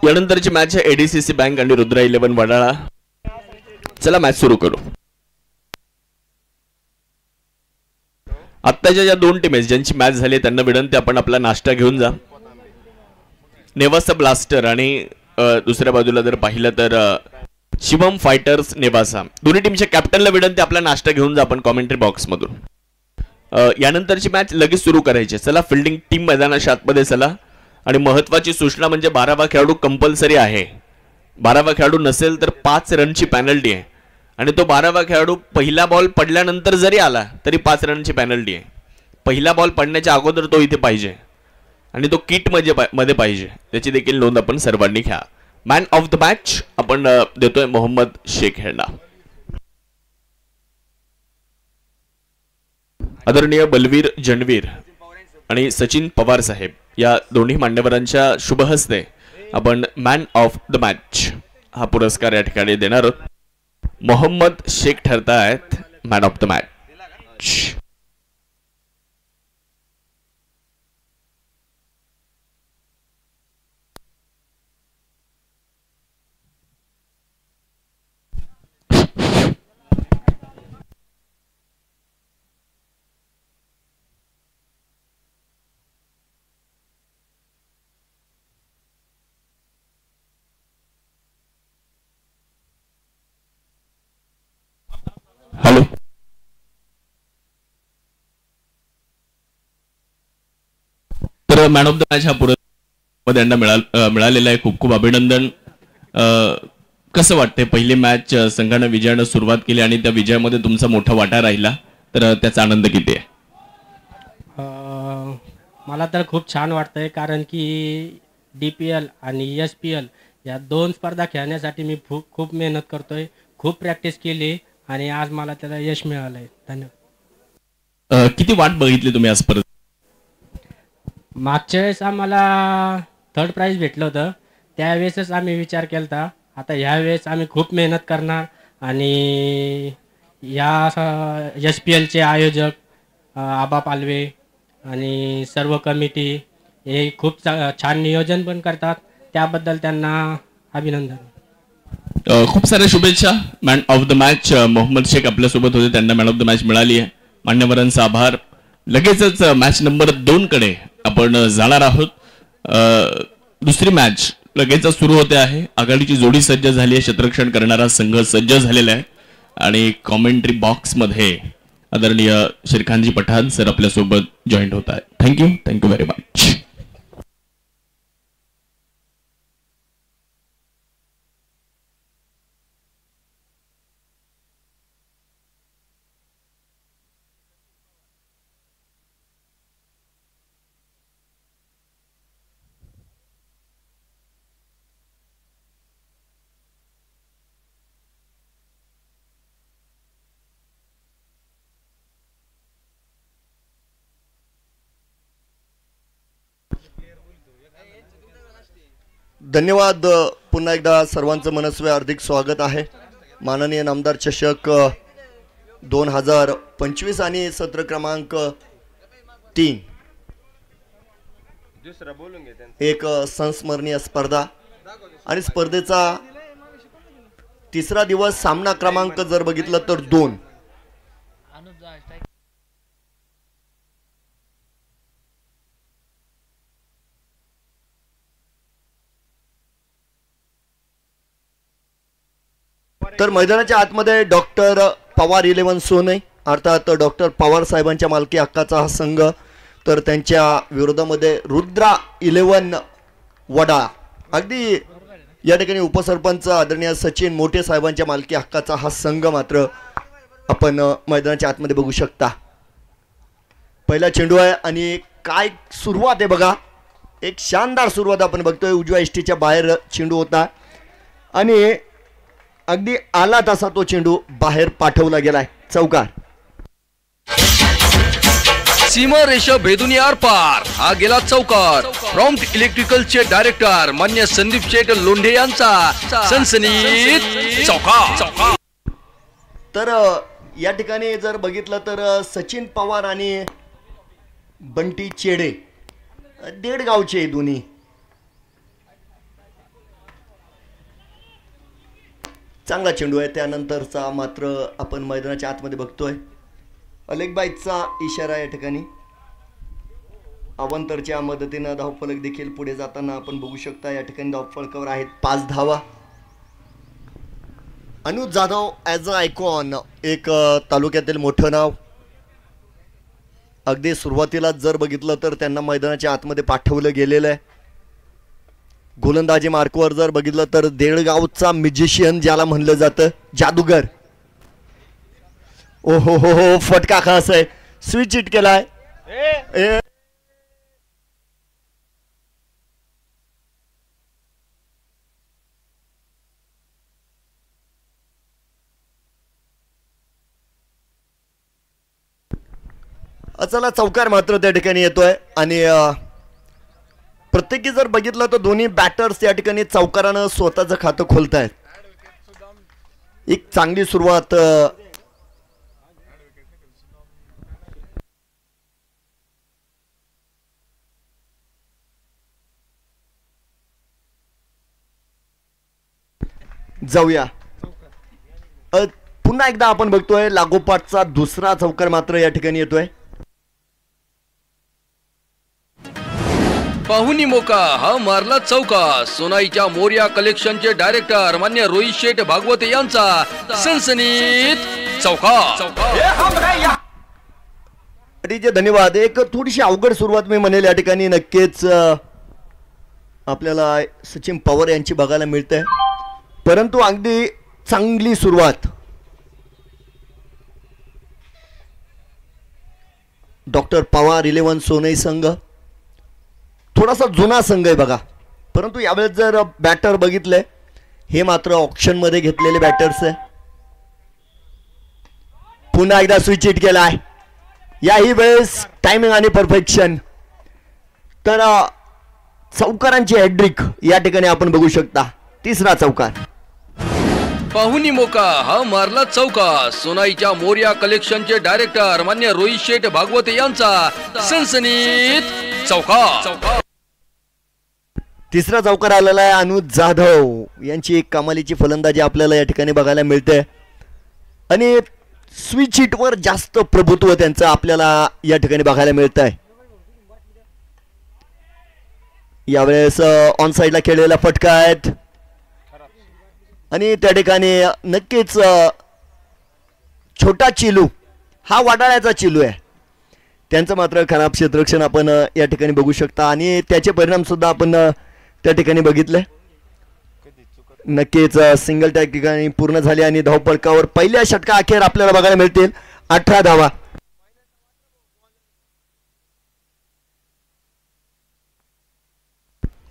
यानंतरची match आहे ADCC bank आणि रुद्रा 11 वडाळा. चला मॅच सुरू करू. आत्ताच्या ज्या दोन टीम आहेत ज्यांची मॅच झाली त्यांना विनंती आपण आपला नाश्ता घेऊन जा. नेवासा ब्लास्टर आणि दुसऱ्या बाजूला जर पाहिलं तर शिवम फायटर्स नेवासा, दोन्ही टीमच्या कॅप्टनला विनंती आपला नाश्ता घेऊन जा आपण कॉमेंट्री बॉक्स मधून. यानंतरची मॅच लगेच सुरू करायची. चला फिल्डिंग टीम मैदानाच्या आतमध्ये चला. आणि महत्त्वाची सूचना म्हणजे 12वा खेळाडू कंपल्सरी आहे. 12वा खेळाडू नसेल तर 5 रनची पॅनल्टी आहे. आणि तो 12वा खेळाडू पहिला बॉल पडल्यानंतर जरी आला तरी 5 रनची पॅनल्टी आहे. पहिला बॉल पडण्याच्या अगोदर तो इथे पाहिजे आणि तो किट मध्ये पाहिजे. त्याची देखील नोंद आपण सर्वांनी घ्या. मॅन ऑफ द मॅच आपण देतोय मोहम्मद शेख यांना. आदरणीय बलवीर जनवीर आणि सचिन पवार साहेब या दोन्ही मान्यवरांच्या शुभ हस्ते आपण मॅन ऑफ द मॅच हा पुरस्कार या ठिकाणी देणार आहोत. मोहम्मद शेख ठरतायत man of the match. Hello. तर मॅन ऑफ द मॅच हा पुरस्कार त्यांना मिळालेला आहे. खूप खूप अभिनंदन. कसं वाटतंय, पहिली मॅच संघाने विजयानं सुरुवात केली आणि त्या विजयामध्ये तुमचा मोठा वाटा राहिला, तर त्याचा आनंद किती आहे? मला तर खूप छान वाटतंय, कारण की DPL आणि SPL या 2 स्पर्धा खेळण्यासाठी मी खूप मेहनत करतोय, खूप प्रॅक्टिस केली आणि आज मला त्याला यश मिळालंय. धन्यवाद. किती वाट बघितली तुम्ही आज स्पर्धेत? मागच्या वेळेस आम्हाला 3rd प्राइज भेटलं होतं, त्यावेळेसच आम्ही विचार केला होता. आता ह्यावेळेस आम्ही खूप मेहनत करणार आणि या SPLचे आयोजक आबा पालवे आणि सर्व कमिटी हे खूप छान नियोजन पण करतात, त्याबद्दल त्यांना अभिनंदन. खूप साऱ्या शुभेच्छा. Man of the match Mohammed Shaikh आपल्यासोबत होते, त्यांना मॅन ऑफ द मॅच मिळाली आहे. मान्यवरांचा आभार. लगेचच मॅच नंबर 2 कडे आपण जाणार आहोत. दुसरी मॅच लगेचच सुरू होते आहे. आघाडीची जोडी सज्ज झाली आहे, क्षेत्ररक्षण करणारा संघ सज्ज झालेला आहे आणि कॉमेंट्री बॉक्स मध्ये आदरणीय शिरखानजी पठाण सर आपल्यासोबत जॉईंट होत आहे. Thank you very much. धन्यवाद. पुन्हा एकदा सर्वांचं मनस्वी हार्दिक स्वागत आहे. माननीय नामदार चषक 2025 आणि सत्र क्रमांक 3 एक संस्मरणीय स्पर्धा आणि स्पर्धेचा तिसरा दिवस. सामना क्रमांक जर बघितलं तर 2. तर मैदानाच्या आतमध्ये डॉक्टर पवार 11 सोने अर्थात डॉक्टर पवार साहेबांच्या मालकी हक्काचा हा संघ, तर त्यांच्या विरोधामध्ये रुद्रा 11 वडाळा. अगदी या ठिकाणी उपसरपंच आदरणीय सचिन मोठे साहेबांच्या मालकी हक्काचा हा संघ मात्र आपण मैदानाच्या आतमध्ये बघू शकता. पहिला चेंडू आहे आणि काय सुरुवात आहे बघा. एक शानदार सुरुवात आपण बघतोय. उजव्या इष्टीच्या बाहेर चेंडू होता आणि अगदी आला तसा तो चेंडू बाहेर पाठवला गेलाय. चौकार. सीमा रेषा भेदून आर पार हा गेला चौकार. प्रॉम्प्ट इलेक्ट्रिकलचे डायरेक्टर मान्य संदीप शेठ लोंढे यांचा सनसनीत चौकार. तर या ठिकाणी जर बघितलं तर सचिन पवार आणि बंटी चेडे 1.5 गावचे दोन्ही. चांगला चेंडू आहे. त्यानंतरचा मात्र आपण मैदानाच्या आतमध्ये बघतोय अलेकबाईचा इशारा या ठिकाणी. अवंतरच्या मदतीनं धावफलक देखील पुढे जाताना आपण बघू शकता. या ठिकाणी धावफलकावर आहेत 5 धावा. Anuj Jadhav as a icon, एक तालुक्यातील मोठं नाव. अगदी सुरुवातीला जर बघितलं तर त्यांना मैदानाच्या आतमध्ये पाठवलं गेलेलं आहे. गोलंदाजी मार्कवर जर बघितलं तर देळगावचा म्युझिशियन ज्याला म्हणलं जातं, जादूगर. ओ हो हो हो, फटका खास आहे. स्विच हिट केलाय. चला, चौकार मात्र त्या ठिकाणी येतोय आणि प्रत्येकी जर बघितलं तर दोन्ही बॅटर्स या ठिकाणी चौकारानं स्वतःचं खातं खोलतायत. एक चांगली सुरुवात जाऊया. पुन्हा एकदा आपण बघतोय लागोपाठचा दुसरा चौकार मात्र या ठिकाणी येतोय. पाहुणी मोका हा मारला चौका. सोनाईच्या मोर्या कलेक्शनचे डायरेक्टर मान्य रोहित शेठ भागवत यांचा सनसनीत चौका. धन्यवाद. एक थोडीशी अवघड सुरुवात मी म्हणेल या ठिकाणी नक्कीच आपल्याला सचिन पवार यांची बघायला मिळते, परंतु अगदी चांगली सुरुवात. डॉक्टर पवार 11 सोनई संघ थोडासा जुना संघ आहे बघा, परंतु यावेळेस जर बॅटर बघितले हे मात्र ऑप्शन मध्ये घेतलेले बॅटर्स आहे. पुन्हा एकदा स्विच हिट केला आहे. याही वेळेस टायमिंग आणि परफेक्शन. तर चौकारांची हॅट्रिक या ठिकाणी आपण बघू शकता. तिसरा चौकार. पाहुणी मोका हा मारला चौका. सोनाईच्या मोर्या कलेक्शनचे डायरेक्टर मान्य रोहित शेठ भागवत यांचा सनसनीत चौका. तिसरा चौकार आलेला आहे. अनुज जाधव यांची एक कमालीची फलंदाजी आपल्याला या ठिकाणी बघायला मिळते आणि स्विच हिटवर जास्त प्रभुत्व त्यांचं आपल्याला या ठिकाणी बघायला मिळत आहे. यावेळेस ऑन साईडला खेळलेला फटका आहेत आणि त्या ठिकाणी नक्कीच छोटा चिलू हा वाडाळ्याचा चिलू आहे, त्यांचं मात्र खराब क्षेत्ररक्षण आपण या ठिकाणी बघू शकता आणि त्याचे परिणाम सुद्धा आपण त्या ठिकाणी बघितले. नक्कीच सिंगल टॅग ठिकाणी पूर्ण झाली आणि धावफलकावर पहिल्या षटका अखेर आपल्याला बघायला मिळतील 18 धावा.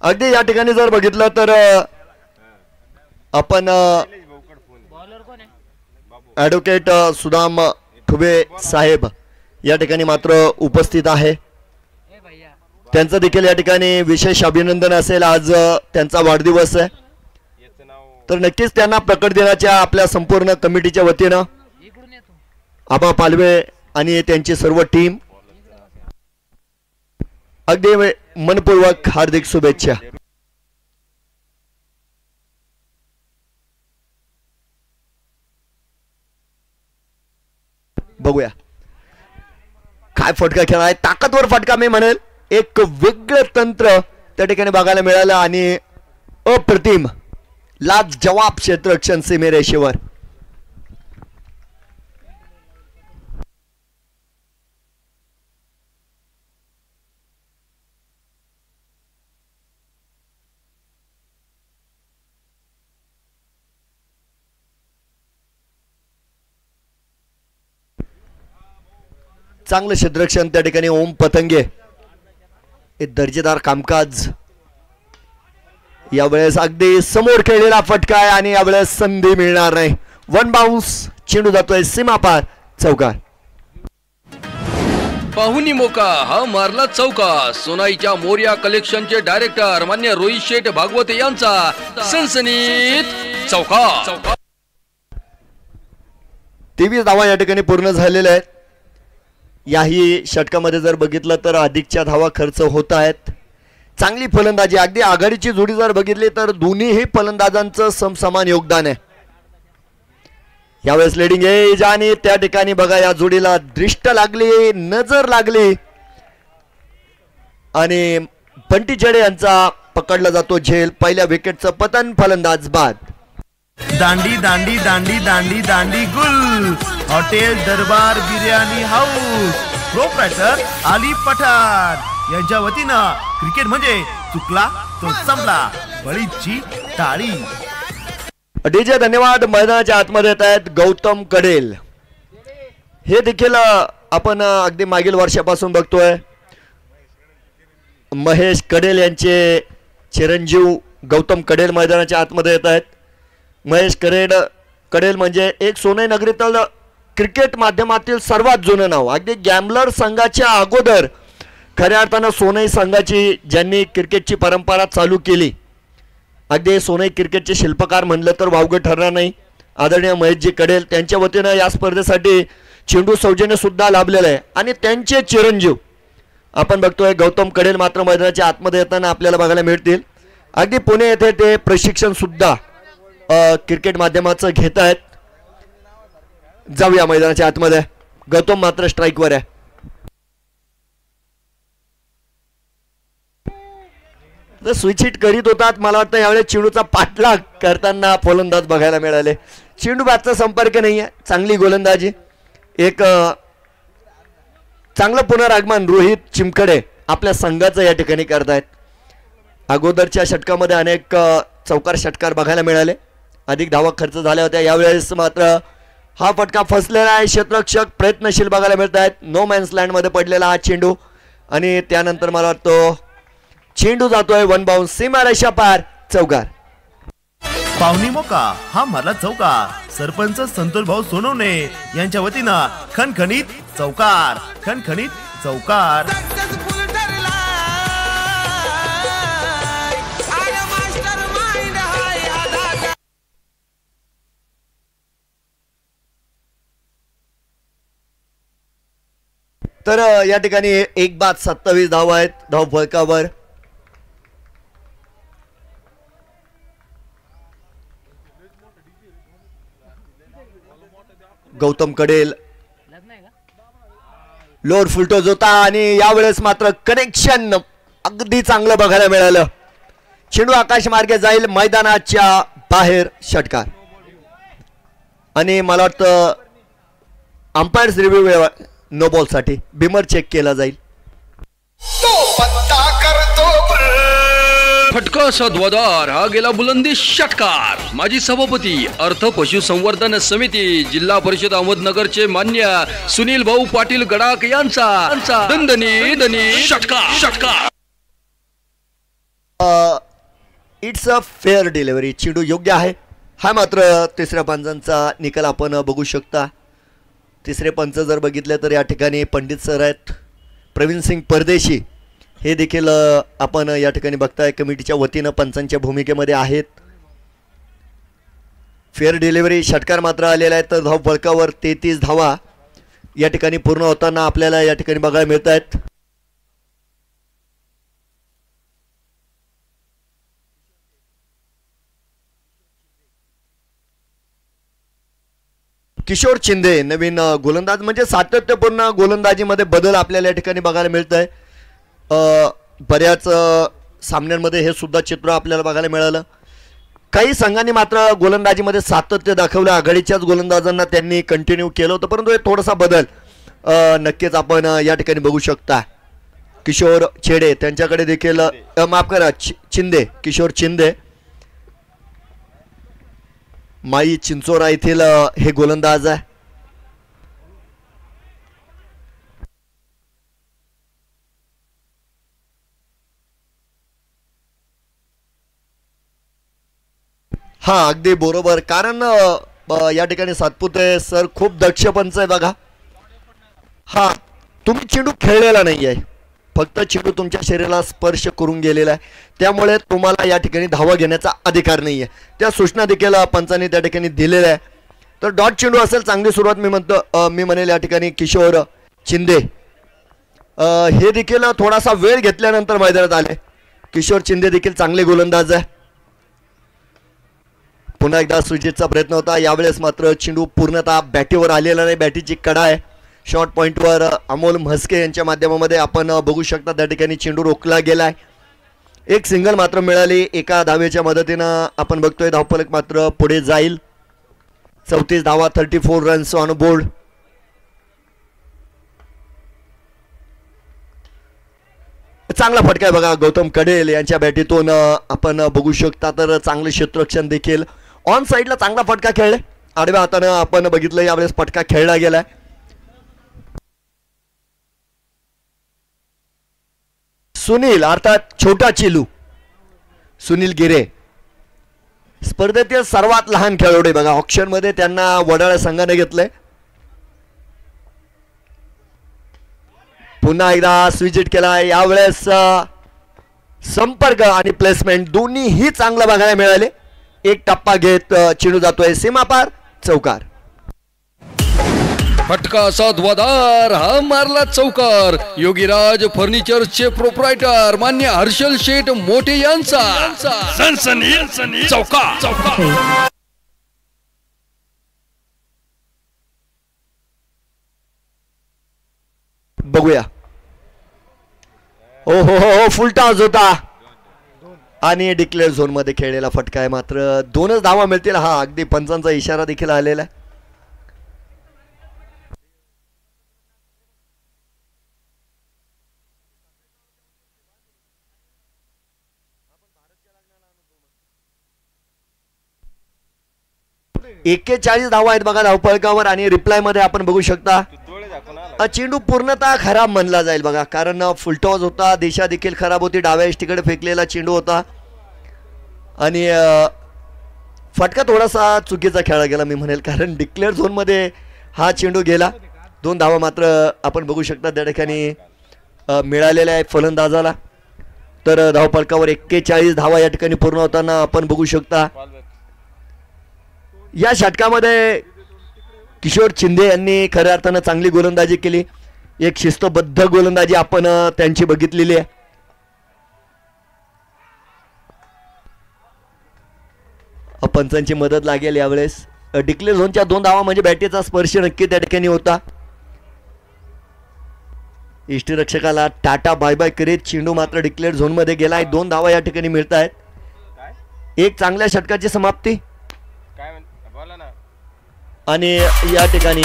अगदी या ठिकाणी जर बघितलं तर आपण ॲडव्होकेट सुदाम ठुबे साहेब या ठिकाणी मात्र उपस्थित आहे. त्यांचं देखील या ठिकाणी विशेष अभिनंदन असेल. आज त्यांचा वाढदिवस आहे, तर नक्कीच त्यांना प्रकट दिनाच्या आपल्या संपूर्ण कमिटीच्या वतीनं आबा पालवे आणि त्यांची सर्व टीम अगदी मनपूर्वक हार्दिक शुभेच्छा. बघूया काय फटका खेळा आहे. ताकदवर फटका मी म्हणेल. एक वेगळं तंत्र त्या ठिकाणी बघायला मिळालं आणि अप्रतिम लाजवाब क्षेत्ररक्षण सीमेरेषेवर. चांगलं क्षेत्ररक्षण त्या ठिकाणी ओम पतंगे. एक दर्जेदार कामकाज. यावेळेस अगदी समोर खेळलेला फटका आहे आणि यावेळेस संधी मिळणार नाही. 1 बाउन्स. चेंडू जातोय सीमापार. चौकार. पाहुणी मोका हा मारला चौका. सोनाईच्या मोर्या कलेक्शनचे डायरेक्टर मान्य रोहित शेठ भागवत यांचा सनसनीत चौका. 23 धावा या ठिकाणी पूर्ण झालेल्या आहेत. याही षटकामध्ये जर बघितलं तर अधिकच्या धावा खर्च होत आहेत. चांगली फलंदाजी. अगदी आघाडीची जोडी जर बघितली तर दोन्हीही फलंदाजांचं समसमान योगदान आहे. यावेळेस लेडिंग एज आणि त्या ठिकाणी बघा या जोडीला दृष्ट लागली, नजर लागली आणि बंटी जेडे यांचा पकडला जातो झेल. पहिल्या विकेटचं पतन, फलंदाज बाद. दांडी दांडी दांडी दांडी दांडी गुल hotel Darbar biryani house proprietor Ali Pathan यांच्या वतीनं क्रिकेट म्हणजे चुकला तो संपला, बळीची टाळी. डीजे धन्यवाद. मैदानाच्या आतमध्ये येत आहेत गौतम कडेल. हे देखील आपण अगदी मागील वर्षापासून बघतोय. महेश कडेल यांचे चिरंजीव गौतम कडेल मैदानाच्या आतमध्ये येत आहेत. महेश कडेल म्हणजे एक सोने नगरीतील क्रिकेट माध्यमातील सर्वात जुनं नाव. अगदी गॅम्बलर संघाच्या अगोदर खऱ्या अर्थानं सोनई संघाची ज्यांनी क्रिकेटची परंपरा चालू केली, अगदी सोनई क्रिकेटचे शिल्पकार म्हणलं तर वावगं ठरणार नाही. आदरणीय महेशजी कडेल त्यांच्या वतीनं या स्पर्धेसाठी चेंडू सौजन्य सुद्धा लाभलेलं आहे आणि त्यांचे चिरंजीव आपण बघतोय गौतम कडेल मात्र मैदानाच्या आतमध्ये येताना आपल्याला बघायला मिळतील. अगदी पुणे येथे ते प्रशिक्षण सुद्धा क्रिकेट माध्यमाचं घेत आहेत. जाऊया मैदानाच्या आतमध्ये. गौतम मात्र स्ट्राईकवर आहे. स्विच हिट करीत होतात. मला वाटतं यावेळेस चेंडूचा पाठलाग करताना फलंदाज बघायला मिळाले. चेंडू बॅटचा संपर्क नाही आहे. चांगली गोलंदाजी. एक चांगलं पुनरागमन रोहित चिमकडे आपल्या संघाचं या ठिकाणी करतायत. अगोदरच्या षटकामध्ये अनेक चौकार षटकार बघायला मिळाले, अधिक धावा खर्च झाल्या होत्या. यावेळेस मात्र हा फटका फसलेला आहे. क्षेत्ररक्षक प्रयत्नशील बघायला मिळत आहेत. नो मॅन्स लँडमध्ये पडलेला हा चेंडू आणि त्यानंतर मला वाटतं चेंडू जातोय वन बाउंस, सीमारेषा पार, चौकार. पाहुणी मोका हा मारला चौकार. सरपंच संतोष भाऊ सोनवणे यांच्या वतीनं खणखणीत चौकार, खणखणीत चौकार. तर या ठिकाणी एक बाद 27 धावा आहेत धाव फलकावर. गौतम कडेल लोअर फुलटोज होता आणि यावेळेस मात्र कनेक्शन अगदी चांगलं बघायला मिळालं. चेंडू आकाश मार्गे जाईल, मैदानाच्या बाहेर षटकार. आणि मला वाटतं अंपायर्स रिव्ह्यू नो बॉल साठी बिमर चेक केला जाईल. फटका सद्वादार हा गेला बुलंदी षटकार. माजी सभापती अर्थ पशुसंवर्धन समिती जिल्हा परिषद अहमदनगरचे मान्य सुनील भाऊ पाटील गडाक यांचा दणदणी षटकार. It's a fair delivery. चेंडू योग्य आहे. हा मात्र तिसऱ्या पंचांचा निकाल आपण बघू शकता. तिसरे पंच जर बघितले तर या ठिकाणी पंडित सर आहेत, प्रवीण सिंग परदेशी हे देखील आपण या ठिकाणी बघताय कमिटीच्या वतीनं पंचांच्या भूमिकेमध्ये आहेत. फेअर डिलिव्हरी षटकार मात्र आलेला आहे. तर धाव फलकावर 33 धावा या ठिकाणी पूर्ण होताना आपल्याला या ठिकाणी बघायला मिळत आहेत. किशोर चिंदे नवीन गोलंदाज, म्हणजे सातत्यपूर्ण गोलंदाजीमध्ये बदल आपल्याला या ठिकाणी बघायला मिळत आहे. बऱ्याच सामन्यांमध्ये हे सुद्धा चित्र आपल्याला बघायला मिळालं. काही संघांनी मात्र गोलंदाजीमध्ये सातत्य दाखवलं. आघाडीच्याच गोलंदाजांना त्यांनी कंटिन्यू केलं होतं, परंतु हे थोडासा बदल नक्कीच आपण या ठिकाणी बघू शकता. किशोर छेडे त्यांच्याकडे देखील माफ करा चिंदे, किशोर चिंदे माई चिंचोरा येथील हे गोलंदाज आहे. हा अगदी बरोबर, कारण या ठिकाणी सातपुते सर खूप दक्ष पंच आहे बघा. हा तुम्ही चेंडू खेळलेला नाही आहे, फक्त चेंडू तुमच्या शरीराला स्पर्श करून गेलेला आहे, त्यामुळे तुम्हाला या ठिकाणी धावा घेण्याचा अधिकार नाही आहे. त्या सूचना देखील पंचांनी त्या ठिकाणी दिलेल्या आहे. तर डॉट चेंडू असेल, चांगली सुरुवात मी म्हणेल या ठिकाणी किशोर चिंदे हे देखील थोडासा वेळ घेतल्यानंतर मैदानात आले. किशोर चिंदे देखील चांगले गोलंदाज आहे. पुन्हा एकदा सुजितचा प्रयत्न होता, यावेळेस मात्र चेंडू पूर्णतः बॅटीवर आलेला नाही. बॅटीची कडा आहे. शॉर्ट पॉईंटवर अमोल म्हस्के यांच्या माध्यमामध्ये आपण बघू शकता त्या ठिकाणी चेंडू रोखला गेलाय. एक सिंगल मात्र मिळाली एका धावेच्या मदतीनं. आपण बघतोय धावफलक मात्र पुढे जाईल. 34 धावा, 34 रन्स ऑन बोर्ड. चांगला फटका आहे बघा गौतम कडेल यांच्या बॅटीतून आपण बघू शकता. तर चांगले क्षेत्ररक्षण देखील ऑन साईडला चांगला फटका खेळले. आडव्या हातानं आपण बघितलं यावेळेस फटका खेळला गेलाय. सुनील अर्थात छोटा चिलू सुनील गिरे स्पर्धेतील सर्वात लहान खेळाडू बघा. ऑक्शन मध्ये त्यांना वडाळा संघाने घेतलंय. पुन्हा एकदा स्विच केला. यावेळेस संपर्क आणि प्लेसमेंट दोन्हीही चांगलं बघायला मिळाले. एक टप्पा घेत चेंडू जातोय सीमापार, चौकार. फटका साधवादार, हा मारला चौकार. योगीराज फर्निचरचे प्रोप्रायटर मान्य हर्षल शेठ मोठे यांचा सनसनी चौकार. बघूया. हो हो हो हो फुल टॉस होता आणि डिक्लेअर झोन मध्ये खेळलेला फटका आहे. मात्र 2च धावा मिळतील. हा अगदी पंचांचा इशारा देखील आलेला आहे. एक्केचाळीस धावा आहेत बघा धावफलकावर आणि रिप्लाय मध्ये आपण बघू शकता चेंडू पूर्णतः खराब म्हणला जाईल बघा. कारण फुलटॉस होता, दिशा देखील खराब होती. डाव्या इष्टीकडे फेकलेला चेंडू होता आणि फटका थोडासा चुकीचा खेळला गेला मी म्हणेल. कारण डिक्लेअर झोन मध्ये हा चेंडू गेला. 2 धावा मात्र आपण बघू शकता त्या ठिकाणी मिळालेल्या आहेत फलंदाजाला. तर धावफलकावर 41 धावा या ठिकाणी पूर्ण होताना आपण बघू शकता. या षटकामध्ये किशोर शिंदे यांनी खऱ्या अर्थानं चांगली गोलंदाजी केली. एक शिस्तबद्ध गोलंदाजी आपण त्यांची बघितलेली आहे. पंचांची मदत लागेल यावेळेस. डिक्लेअर झोनच्या 2 धावा म्हणजे बॅटीचा स्पर्श नक्की त्या ठिकाणी होता. इष्टरक्षकाला टाटा बाय बाय करीत चेंडू मात्र डिक्लेअर झोन मध्ये गेलाय. 2 धावा या ठिकाणी मिळत आहेत. एक चांगल्या षटकाची समाप्ती आणि या ठिकाणी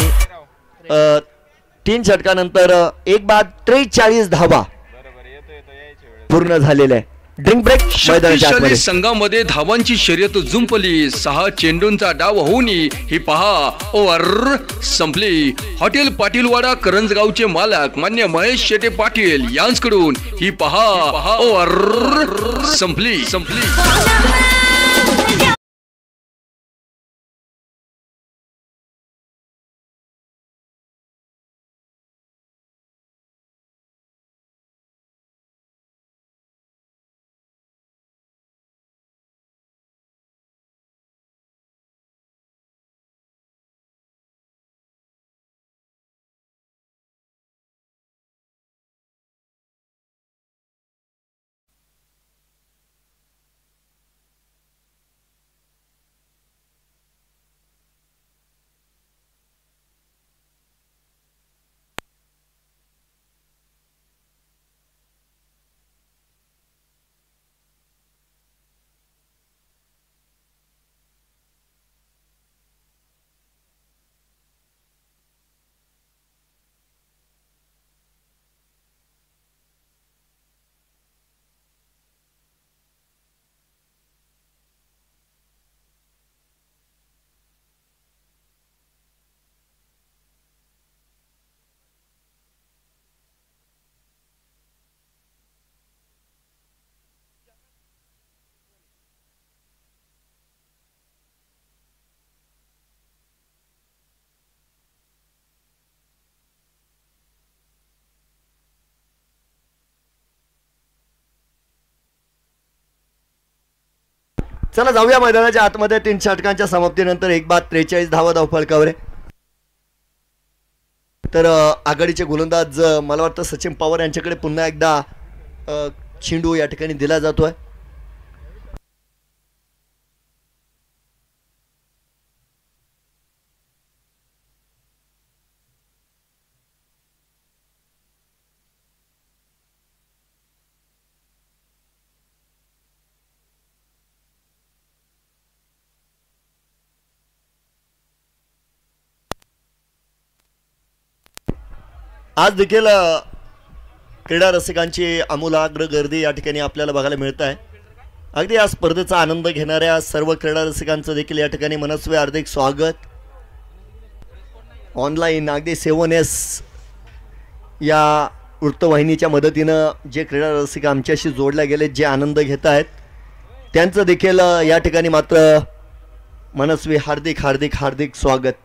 3 षटकानंतर 1 बाद 43 धावा पूर्ण झालेल्या आहे. Drink break. शक्तिशाली संघामध्ये धावांची शर्यत जुंपली. 6 चेंडूंचा डाव होऊन ही पहा ओव्हर संपली. हॉटेल पाटीलवाडा करंजगावचे मालक मान्य महेश शेटे पाटील यांच्याकडून ही पहा ओव्हर संपली. चला जाऊया मैदानाच्या आतमध्ये. 3 षटकांच्या समाप्तीनंतर 1 बाद 43 धावा धावफलकावर आहे. तर आघाडीचे गोलंदाज मला वाटतं सचिन पवार यांच्याकडे पुन्हा एकदा चेंडू या ठिकाणी दिला जातोय. आज देखील क्रीडा रसिकांची आमूलाग्र गर्दी या ठिकाणी आपल्याला बघायला मिळत आहे. अगदी या स्पर्धेचा आनंद घेणाऱ्या सर्व क्रीडा रसिकांचं देखील या ठिकाणी मनस्वी हार्दिक स्वागत. ऑनलाईन अगदी 7S या वृत्तवाहिनीच्या मदतीनं जे क्रीडा रसिक आमच्याशी जोडले गेले, जे आनंद घेत आहेत, त्यांचं देखील या ठिकाणी मात्र मनस्वी हार्दिक हार्दिक हार्दिक स्वागत.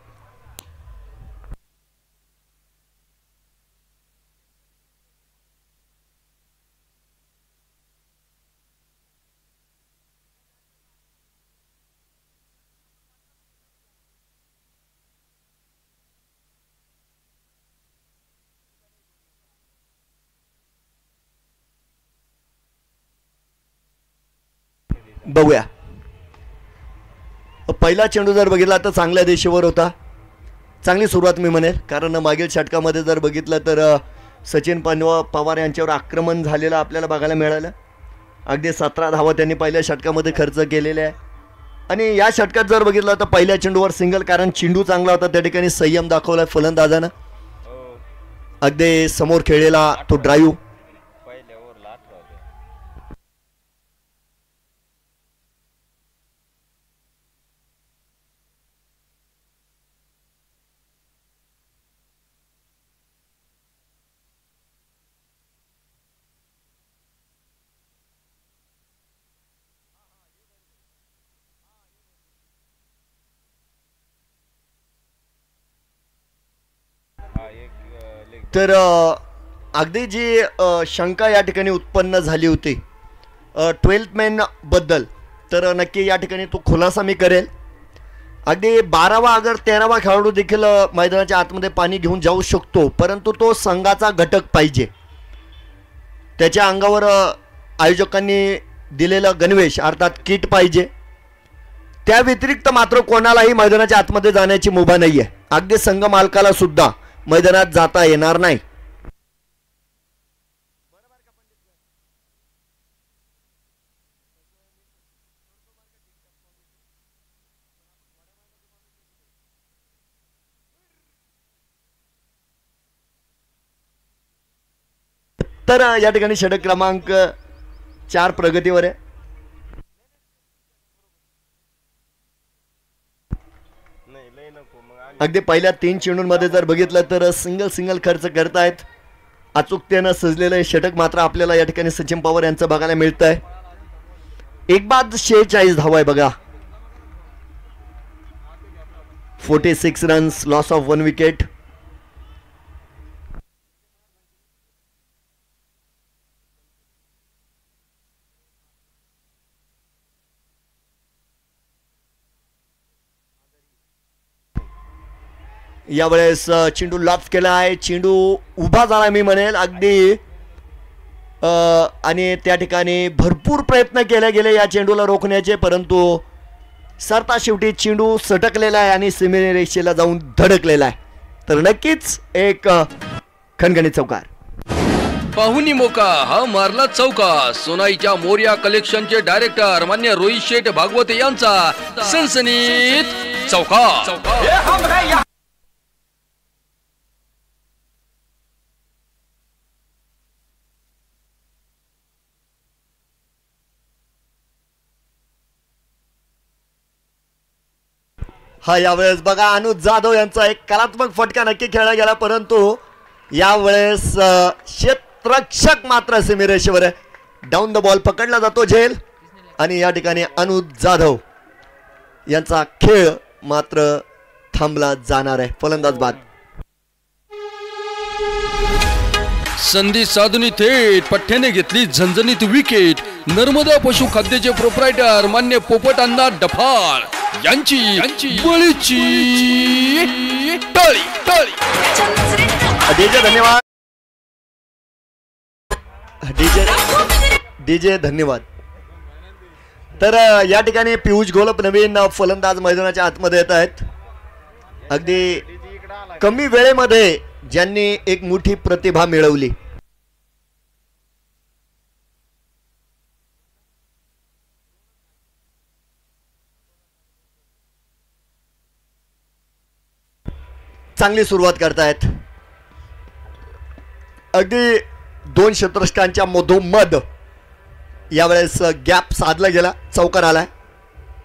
बघूया, पहिला चेंडू जर बघितला तर चांगल्या दिशेवर होता. चांगली सुरुवात मी म्हणेल, कारण मागील षटकामध्ये जर बघितलं तर सचिन पवार यांच्यावर आक्रमण झालेलं आपल्याला बघायला मिळालं. अगदी 17 धावा त्यांनी पहिल्या षटकामध्ये खर्च केलेल्या आहे. आणि या षटकात जर बघितलं तर पहिल्या चेंडूवर सिंगल, कारण चेंडू चांगला होता, त्या ठिकाणी संयम दाखवला फलंदाजानं. अगदी समोर खेळलेला तो ड्राईव्ह. तर अगदी जी शंका या ठिकाणी उत्पन्न झाली होती 12th मॅन बद्दल, तर नक्की या ठिकाणी तो खुलासा मी करेल. अगदी 12वा अगर 13वा खेळाडू देखील मैदानाच्या आतमध्ये पाणी घेऊन जाऊ शकतो, परंतु तो संघाचा घटक पाहिजे. त्याच्या अंगावर आयोजकांनी दिलेलं गणवेश अर्थात किट पाहिजे. त्या व्यतिरिक्त मात्र कोणालाही मैदानाच्या आतमध्ये जाण्याची मुभा नाही आहे. अगदी संघ मालकाला सुद्धा मैदानात जाता येणार नाही. तर या ठिकाणी षटक क्रमांक 4 प्रगतीवर आहे. अगदी पहिल्या 3 चेंडूंमध्ये जर बघितलं तर सिंगल खर्च करतायत. अचूकतेनं सजलेलं हे षटक मात्र आपल्याला या ठिकाणी सचिन पवार यांचं बघायला मिळत आहे. एक बाद 46 धावा आहे बघा. 46 रन्स, लॉस ऑफ 1 विकेट. यावेळेस चेंडू लॉफ केला आहे. चेंडू उभा झाला मी म्हणेल अगदी, आणि त्या ठिकाणी भरपूर प्रयत्न केले गेले या चेंडूला रोखण्याचे, परंतु सरता शेवटी चेंडू सटकलेला आहे आणि सीमेरेषेला जाऊन धडकलेला आहे. तर नक्कीच एक खणखणीत चौकार. पाहुणी मोका हा मारला चौका. सोनाईच्या मोर्या कलेक्शनचे डायरेक्टर मान्य रोहित शेठ भागवत यांचा सनसनीत चौका. हा यावेळेस बघा अनुज जाधव यांचा एक कलात्मक फटका नक्की खेळला गेला, परंतु यावेळेस क्षेत्ररक्षक मात्र सीमेरेषेवर आहे. डाऊन द बॉल पकडला जातो झेल, आणि या ठिकाणी अनुज जाधव यांचा खेळ मात्र थांबला जाणार आहे. फलंदाज बाद. संधी साधून थेट पठ्ठ्याने घेतली झणझणीत विकेट. नर्मदा पशु खाद्याचे प्रोप्रायटर मान्य पोपट अण्णा डफाळ यांची बळीची टाळी. डीजे धन्यवाद. डीजे धन्यवाद. तर या ठिकाणी पियुष गोलप नवीन फलंदाज मैदानाच्या आतमध्ये येत आहेत. अगदी कमी वेळेमध्ये ज्यांनी एक मोठी प्रतिभा मिळवली. चांगली सुरुवात करतायत. अगदी 2 क्षेत्ररक्षकांच्या मधोमध यावेळेस गॅप साधला गेला, चौकार आलाय.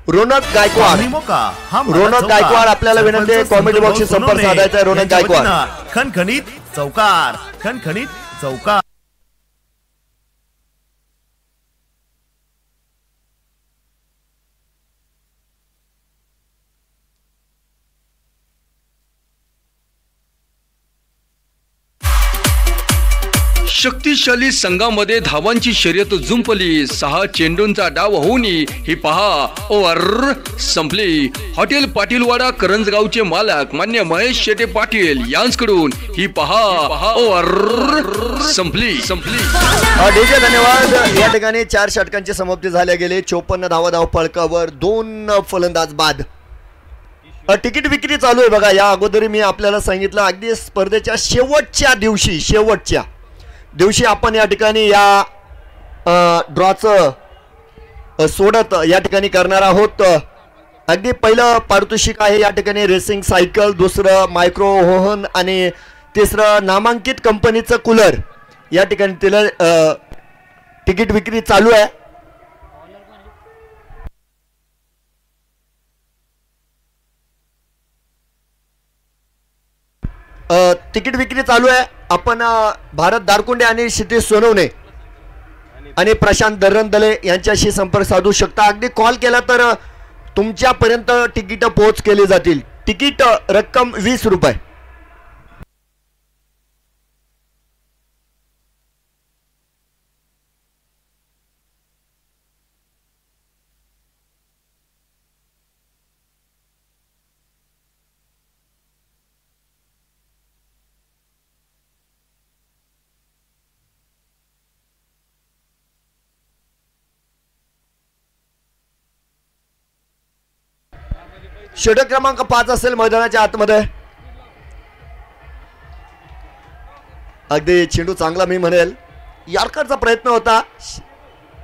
रोनक गायकवाड आपल्याला विनंती आहे, कॉमेडी बॉक्सशी संपर्क साधायचा आहे. रोनक गायकवाड खणखणीत चौकार, खणखणीत चौकार. शक्तिशाली संघामध्ये धावांची शर्यत जुंपली. 6 चेंडूंचा डाव होऊन ही पहा ओव्हर संपली. हॉटेल पाटीलवाडा करंजगावचे मालक मान्य महेश शेटे पाटील यांच्याकडून ही पहा ओव्हर संपली. धन्यवाद. या ठिकाणी 4 षटकांची समाप्ती झाल्या गेली. 54 धावा फलकावर 2 फलंदाज बाद. तिकीट विक्री चालू आहे बघा. या अगोदर मी आपल्याला सांगितलं, अगदी स्पर्धेच्या शेवटच्या दिवशी आपण या ठिकाणी या ड्रॉचं सोडत या ठिकाणी करणार आहोत. अगदी पहिलं पारितोषिक आहे या ठिकाणी रेसिंग सायकल, दुसरं मायक्रो ओव्हन आणि तिसरं नामांकित कंपनीचं कूलर. या ठिकाणी तिला तिकीट विक्री चालू आहे. तिकीट विक्री चालू आहे. आपण भारत दारकुंडे आणि क्षितिज सोनवणे आणि प्रशांत दर्रंदले यांच्याशी संपर्क साधू शकता. अगदी कॉल केला तर तुमच्यापर्यंत तिकीट पोहोच केली जातील. तिकीट रक्कम 20 रुपये. षटक क्रमांक 5 असेल मैदानाच्या आतमध्ये. अगदी चेंडू चांगला मी म्हणेल. यॉर्करचा प्रयत्न होता.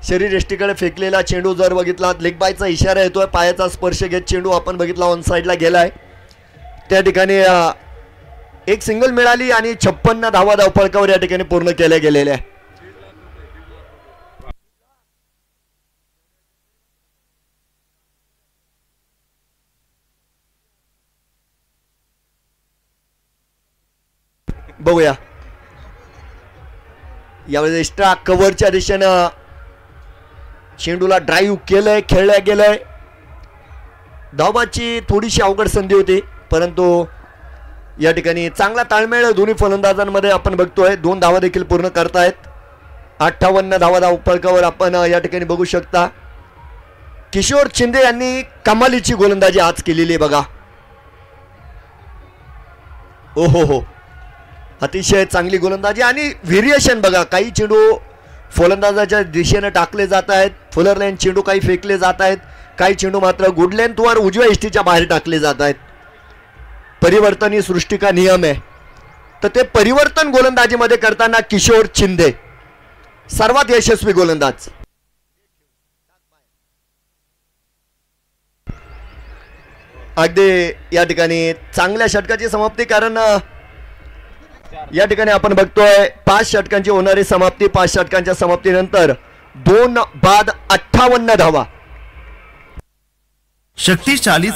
शरीर एष्टीकडे फेकलेला चेंडू जर बघितला, लेग बायचा इशारा येतोय. पायाचा स्पर्श घेत चेंडू आपण बघितला ऑन साईडला गेलाय. त्या ठिकाणी एक सिंगल मिळाली आणि 56 धावा फलकावर या ठिकाणी पूर्ण केल्या गेलेल्या आहे. बघूया यावेळेस एक्स्ट्रा कव्हरच्या दिशेनं चेंडूला ड्राईव्ह केलंय, खेळल्या गेलंय. धावबाची थोडीशी अवघड संधी होती, परंतु या ठिकाणी चांगला ताळमेळ दोन्ही फलंदाजांमध्ये आपण बघतोय. 2 धावा देखील पूर्ण करतायत. 58 धावा फलकावर आपण या ठिकाणी बघू शकता. किशोर शिंदे यांनी कमालीची गोलंदाजी आज केलेली बघा. हो अतिशय चांगली गोलंदाजी आणि व्हेरिएशन बघा. काही चेंडू फलंदाजाच्या दिशेने टाकले जात आहेत, फुलर लाईन चेंडू काही फेकले जात आहेत, काही चेंडू मात्र गुड लेंथवर उजव्या इष्टीच्या बाहेर टाकले जात आहेत. परिवर्तन ही सृष्टी का नियम आहे. तर ते परिवर्तन गोलंदाजीमध्ये करताना किशोर शिंदे सर्वात यशस्वी गोलंदाज. अगदी या ठिकाणी चांगल्या षटकाची समाप्ती, कारण या ठिकाणी आपण बघतोय 5 षटकांची होणारी समाप्ती. 5 षटकांच्या समाप्तीनंतर 2 बाद 58 धावा. शक्तिशाली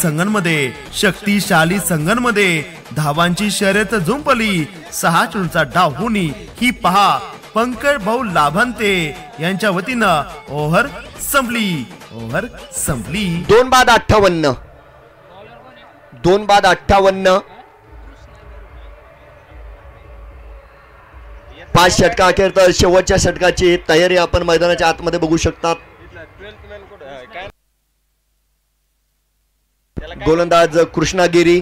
संघांमध्ये धावांची शर्यत जुंपली. 6 चेंडूचा डाव होऊन ही पहा पंकज भाऊ लाभांते यांच्या वतीनं ओव्हर संपली. 2 बाद 58. 2 बाद 58. 5 षटका अखेर तर शेवटच्या षटकाची तयारी आपण मैदानाच्या आतमध्ये बघू शकतात. गोलंदाज कृष्णागिरी,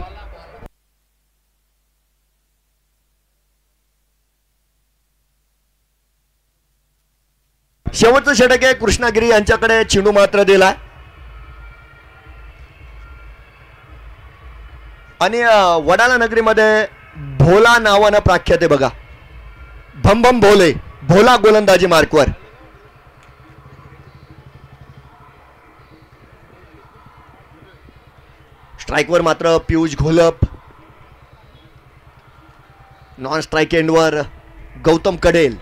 शेवटचं षटक आहे. कृष्णागिरी यांच्याकडे चेंडू मात्र दिलाय आणि वडाला नगरीमध्ये भोला नावानं प्रख्यात आहे बघा. भम भोले, भोला गोलंदाजी मार्कवर. स्ट्राईकवर मात्र पियुष घोलप, नॉन स्ट्राईक एंडवर गौतम कडेल.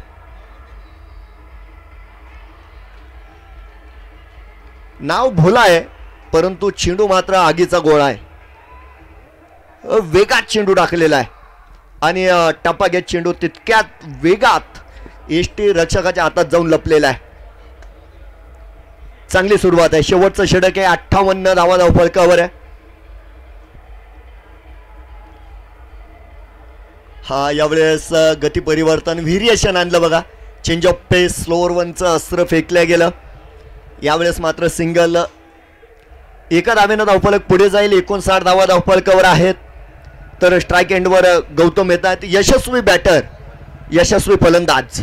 नाव भोला आहे परंतु चेंडू मात्र आगीचा गोळा आहे. वेगात चेंडू टाकलेला आहे आणि टप्पा घेत चेंडू तितक्यात वेगात एसटी रक्षकाच्या हातात जाऊन लपलेला आहे. चांगली सुरुवात आहे. शेवटचं षटक आहे. 58 धावा फलकावर आहे. हा यावेळेस गती परिवर्तन व्हेरिएशन आणलं बघा. चेंज ऑफ पेस स्लोअर वनचं अस्त्र फेकलं गेलं. यावेळेस मात्र सिंगल. एका धावेनं धावफलक पुढे जाईल. 59 धावा धावफलकावर आहेत. तर स्ट्राईक एंडवर गौतम येतात. यशस्वी बॅटर यशस्वी फलंदाज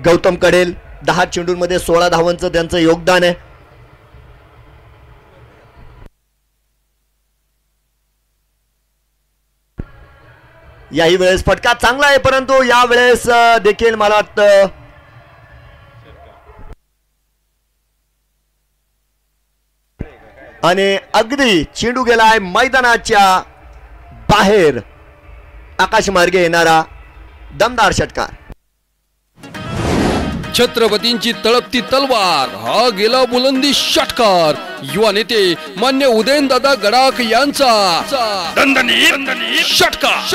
गौतम कडेल. 10 चेंडूंमध्ये 16 धावांचं त्यांचं योगदान आहे. याही वेळेस फटका चांगला आहे परंतु यावेळेस देखील मला वाटतं आणि अगदी चेंडू गेलाय मैदानाच्या बाहेर. आकाश मार्गे येणारा दमदार षटकार. छत्रपतींची तळपती तलवार हा गेला बुलंदी षटकार. युवा नेते मान्य उदयनदादा गडाख यांचा दणदणीत षटकार.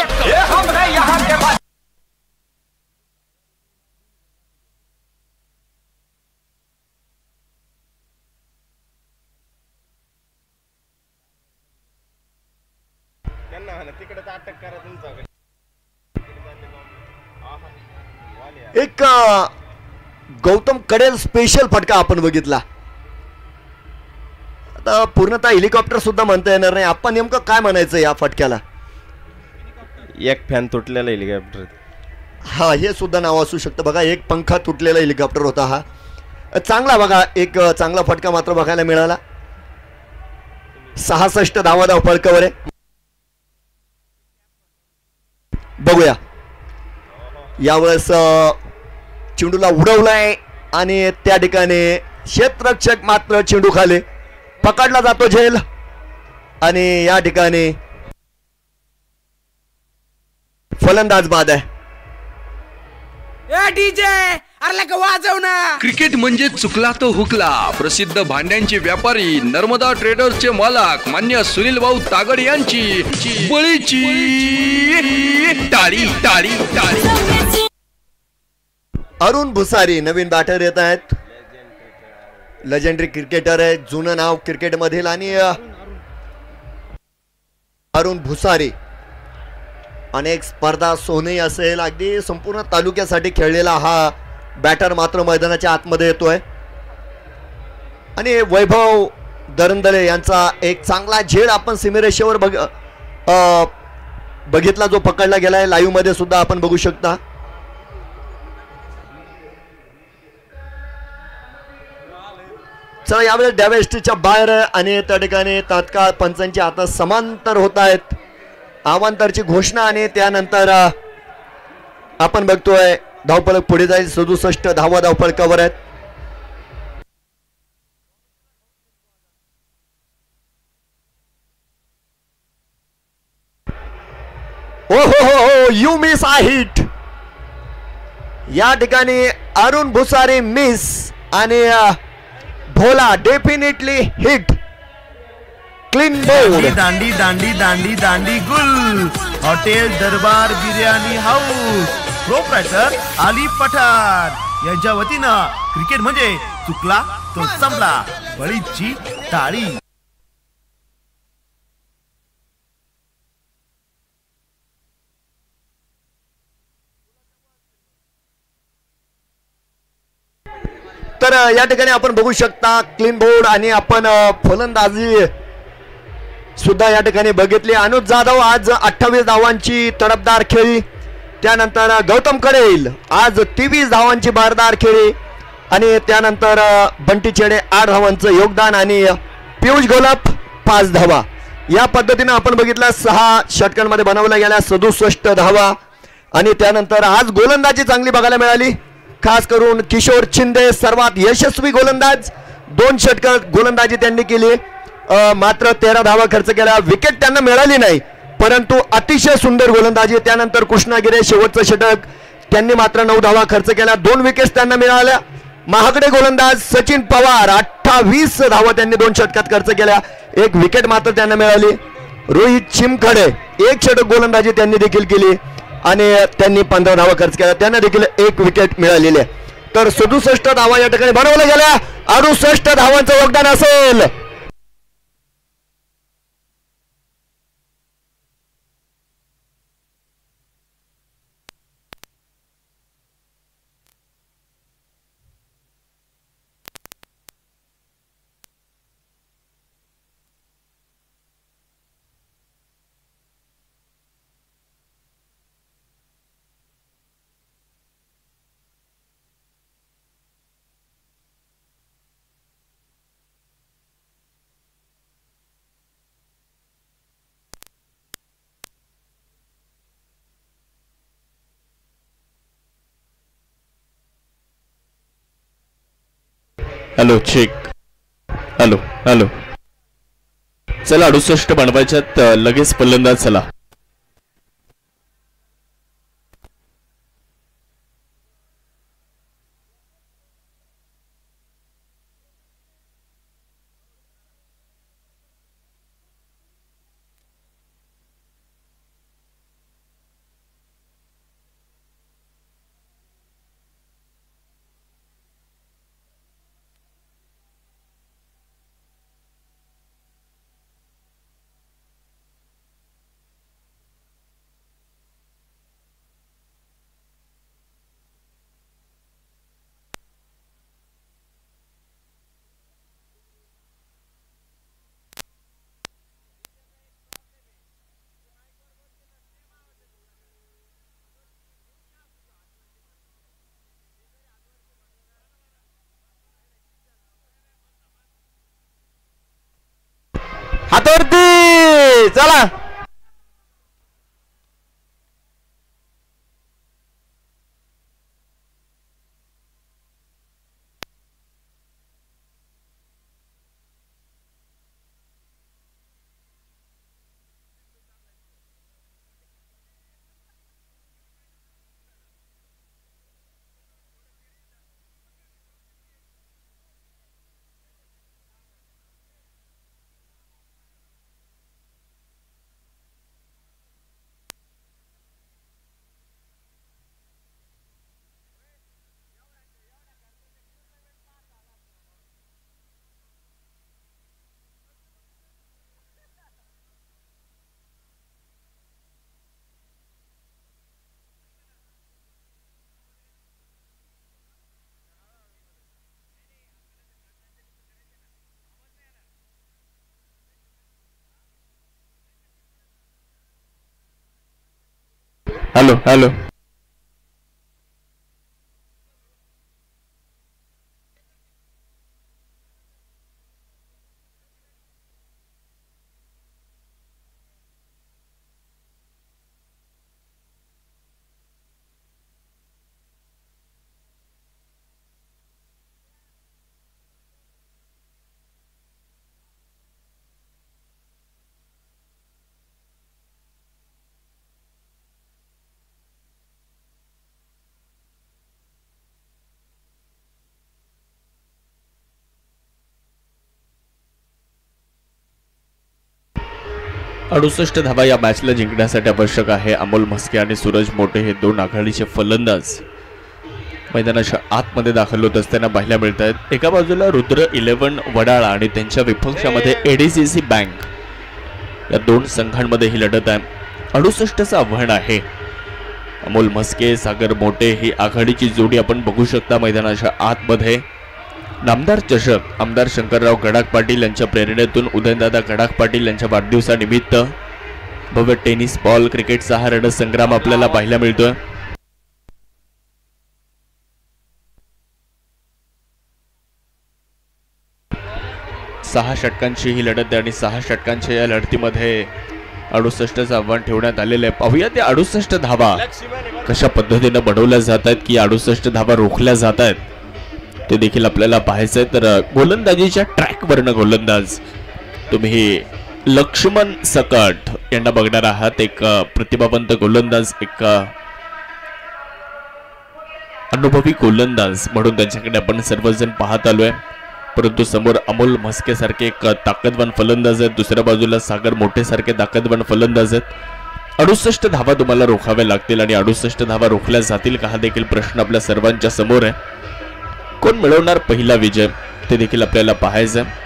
एक गौतम कडेल स्पेशल फटका आपण बघितला. आता पूर्णतः हेलिकॉप्टर सुद्धा म्हणता येणार नाही. आपण नेमकं काय म्हणायचं या फटक्याला? एक फॅन तुटलेला हेलिकॉप्टर. हा हे सुद्धा नाव असू शकतं बघा. एक पंखा तुटलेला हेलिकॉप्टर होता हा. चांगला बघा एक चांगला फटका मात्र बघायला मिळाला. 66 धावा फलकावर आहे. बघूया यावेळेस चेंडूला उडवलाय आणि त्या ठिकाणी क्षेत्ररक्षक मात्र चेंडू खाली पकडला जातो झेल आणि या ठिकाणी फलंदाज बाद आहे. क्रिकेट म्हणजे चुकला तो हुकला. प्रसिद्ध भांड्यांचे व्यापारी नर्मदा ट्रेडर्सचे मालक मान्य सुनील भाऊ तागड यांची बळीची टाळी टाळी टाळी. अरुण भुसारी नवीन बॅटर येत आहेत. लेजेंडरी क्रिकेटर आहे. जुनं नाव क्रिकेट मधील आणि अरुण भुसारी अनेक स्पर्धा सोने असेल अगदी संपूर्ण तालुक्यासाठी खेळलेला हा बॅटर मात्र मैदानाच्या आतमध्ये येतोय आणि वैभव दरंदले यांचा एक चांगला झेड आपण सीमेरेषेवर बघितला जो पकडला गेलाय. लाईव्ह मध्ये सुद्धा आपण बघू शकता. चला यावेळेस डाव्या एसटीच्या बाहेर आणि त्या ठिकाणी तात्काळ पंचांच्या हातात समांतर होत आहेत. अवांतरची घोषणा आणि त्यानंतर आपण बघतोय धावफलक पुढे जाईल. 67 धावा धावफलकावर आहेत. ओ हो यू मिस आ हिट. या ठिकाणी अरुण भुसारी मिस आणि Bhola definitely hit. Clean bowled. दांडी दांडी दांडी दांडी गुल. Hotel Darbar biryani house. Proprietor Ali Pathan यांच्या वतीनं क्रिकेट म्हणजे चुकला तो संपला. बळीची टाळी. तर या ठिकाणी आपण बघू शकता क्लीन बोर्ड आणि आपण फलंदाजी सुद्धा या ठिकाणी बघितली. अनुज जाधव आज 28 धावांची तडफदार खेळी. त्यानंतर गौतम कडेल आज 23 धावांची बारदार खेळी आणि त्यानंतर बंटी चेडे 8 धावांचं योगदान आणि पियुष गोलप 5 धावा. या पद्धतीने आपण बघितलं 6 षटकांमध्ये बनवल्या गेल्या 67 धावा आणि त्यानंतर आज गोलंदाजी चांगली बघायला मिळाली. खास करून किशोर शिंदे सर्वात यशस्वी गोलंदाज. 2 षटक गोलंदाजी त्यांनी केली. मात्र 13 धावा खर्च केला. विकेट त्यांना मिळाली नाही परंतु अतिशय सुंदर गोलंदाजी. त्यानंतर कृष्णागिरे शेवटचं षटक त्यांनी मात्र 9 धावा खर्च केल्या, 2 विकेट्स त्यांना मिळाल्या. महागडे गोलंदाज सचिन पवार 28 धावा त्यांनी 2 षटकात खर्च केल्या, 1 विकेट मात्र त्यांना मिळाली. रोहित चिमखडे 1 षटक गोलंदाजी त्यांनी देखील केली आणि त्यांनी 15 धावा खर्च केल्या, त्यांना देखील 1 विकेट मिळालेली आहे. तर 67 धावा या ठिकाणी बनवल्या गेल्या. 68 धावांचं योगदान असेल. Hello check. Hello hello. चला 68 बनवायच्यात, लगेच फलंदाज. चला हातावरती. चला हॅलो हॅलो. अडुसष्ट धावा या मॅचला जिंकण्यासाठी आवश्यक आहे. अमोल म्हस्के आणि सूरज मोटे हे 2 आघाडीचे फलंदाज मैदानाच्या आतमध्ये दाखल होत असताना पाहायला मिळत आहेत. एका बाजूला रुद्र 11 वडाळा आणि त्यांच्या विपक्षामध्ये एडीसीसी बँक या 2 संघांमध्ये ही लढत आहे. 68चं आव्हान आहे. अमोल म्हस्के सागर मोटे ही आघाडीची जोडी आपण बघू शकता मैदानाच्या आतमध्ये. नामदार चषक आमदार शंकरराव गडाख पाटील यांच्या प्रेरणेतून उदयनदादा गडाख पाटील यांच्या वाढदिवसानिमित्त भव्य टेनिस बॉल क्रिकेटचा हा रणसंग्राम आपल्याला पाहायला मिळतोय. सहा षटकांची ही लढत आहे आणि 6 षटकांच्या या लढतीमध्ये 68चं आव्हान ठेवण्यात आलेलं आहे. पाहूया ते 68 धावा कशा पद्धतीनं बनवल्या जात आहेत की 68 धावा रोखल्या जात आहेत ते देखील आपल्याला पाहायचंय. तर गोलंदाजीच्या ट्रॅकवरनं गोलंदाज तुम्ही लक्ष्मण सकट यांना बघणार आहात. एक प्रतिभावंत गोलंदाज, एक अनुभवी गोलंदाज म्हणून त्यांच्याकडे आपण सर्वजण पाहत आलोय, परंतु समोर अमोल म्हस्के सारखे एक ताकदवान फलंदाज आहेत, दुसऱ्या बाजूला सागर मोठे सारखे ताकदवान फलंदाज आहेत. 68 धावा तुम्हाला रोखाव्या लागतील आणि 68 धावा रोखल्या जातील का हा देखील प्रश्न आपल्या सर्वांच्या समोर आहे. कोण मिळवणार पहिला विजय ते देखील आपल्याला पाहायचं आहे.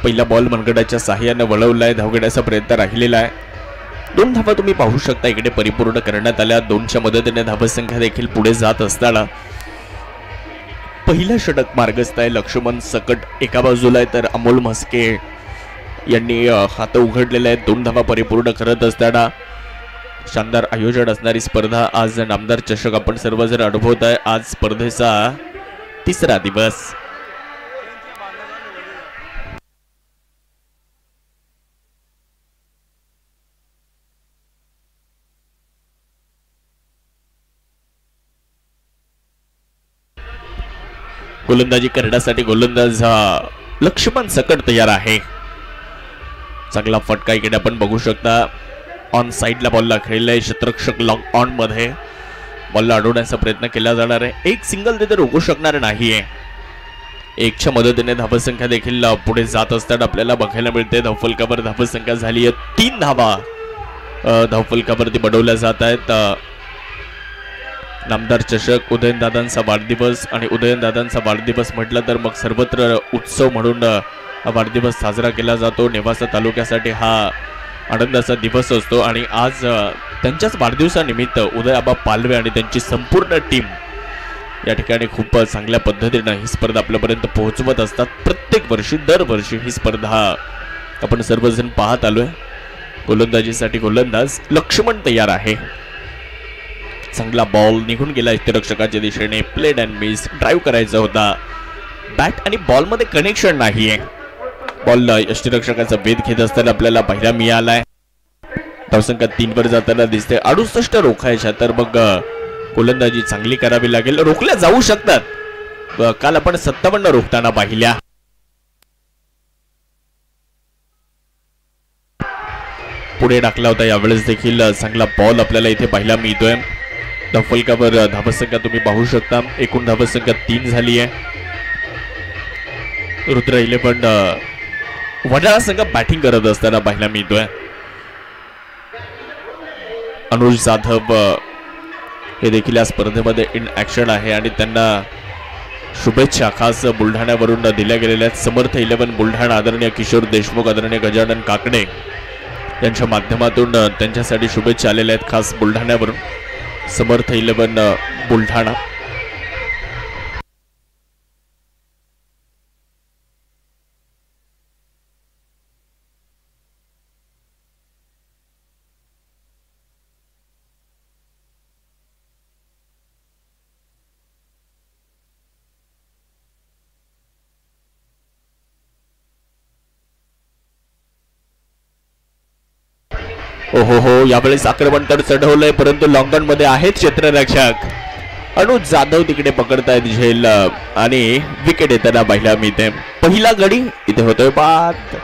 पहिला बॉल मनगडाच्या साह्याने वळवलाय, धावगड्याचा प्रयत्न राहिलेला आहे. 2 धावा तुम्ही पाहू शकता इकडे परिपूर्ण करण्यात आल्या. 2च्या मदतीने धावसंख्या देखील पुढे जात असताना पहिलं षटक मार्गस्थ आहे. लक्ष्मण सकट एका बाजूला आहे तर अमोल म्हस्के यांनी हात उघडलेले आहेत. 2 धावा परिपूर्ण करत असताना शानदार आयोजन असणारी स्पर्धा आज नामदार चषक आपण सर्वजण अनुभवत आहे. आज स्पर्धेचा 3रा दिवस. गोलंदाजी करण्यासाठी गोलंदाज लक्ष्मण सकट तयार आहे. चांगला फटका इकडे आपण बघू शकता. ऑन साइडला बॉलला खेळलाय. क्षेत्ररक्षक लॉंग ऑन मध्ये बॉलला अडवण्याचा प्रयत्न केला जाणार आहे. एक सिंगल तिथे रोखू शकणार नाहीये. 1च्या मदतीने धावसंख्या देखील पुढे जात असताना आपल्याला बघायला मिळते. धावफलकावर धावसंख्या झाली आहे 3 धावा धावफलकावरती बनवल्या जात आहेत. नामदार चषक, उदयनदादांचा वाढदिवस आणि उदयनदादांचा वाढदिवस म्हटलं तर मग सर्वत्र उत्सव म्हणून वाढदिवस साजरा केला जातो. नेवासा तालुक्यासाठी हा आनंदाचा दिवस असतो आणि आज त्यांच्याच वाढदिवसानिमित्त उदयआबा पालवे आणि त्यांची संपूर्ण टीम या ठिकाणी खूप चांगल्या पद्धतीने ही स्पर्धा आपल्यापर्यंत पोहोचवत असतात. प्रत्येक वर्षी दरवर्षी ही स्पर्धा आपण सर्वजण पाहत आलोय. गोलंदाजीसाठी गोलंदाज लक्ष्मण तयार आहे. चांगला बॉल निघून गेला यष्टिरक्षकाच्या दिशेने. Played and miss. ड्राईव्ह करायचा होता. बॅट आणि बॉल मध्ये कनेक्शन नाहीये. बॉल यष्टिरक्षकाचा वेध घेत असताना आपल्याला पहिला मिळालाय. धावसंख्या 3 वर जाताना दिसते. 68 रोखायच्या तर मग गोलंदाजी चांगली करावी लागेल. रोखल्या जाऊ शकतात. काल आपण 57 रोखताना पाहिल्या. पुढे टाकला होता. यावेळेस देखील चांगला बॉल आपल्याला इथे पाहायला मिळतोय. धावफलकावर धावसंख्या तुम्ही पाहू शकता. एकूण धावसंख्या 3 झाली आहे. रुद्र 11 वडाळा संघ बॅटिंग करत असताना पाहायला मिळतोय. अनुज जाधव हे देखील या स्पर्धेमध्ये इन ऍक्शन आहे आणि त्यांना शुभेच्छा खास बुलढाण्यावरून दिल्या गेलेल्या आहेत. समर्थ 11 बुलढाणा, आदरणीय किशोर देशमुख, आदरणीय गजानन काकडे यांच्या माध्यमातून त्यांच्यासाठी शुभेच्छा आलेल्या आहेत खास बुलढाण्यावरून. समर्थ 11 बुलढाणा. ओहो, यावेळेस आक्रमण तर चढवलंय परंतु लॉंगॉन मध्ये आहेत क्षेत्ररक्षक. अनुज जाधव तिकडे पकडतायत झेल आणि विकेट येताना पाहायला मिळते. पहिला गडी इथे होतोय बाद.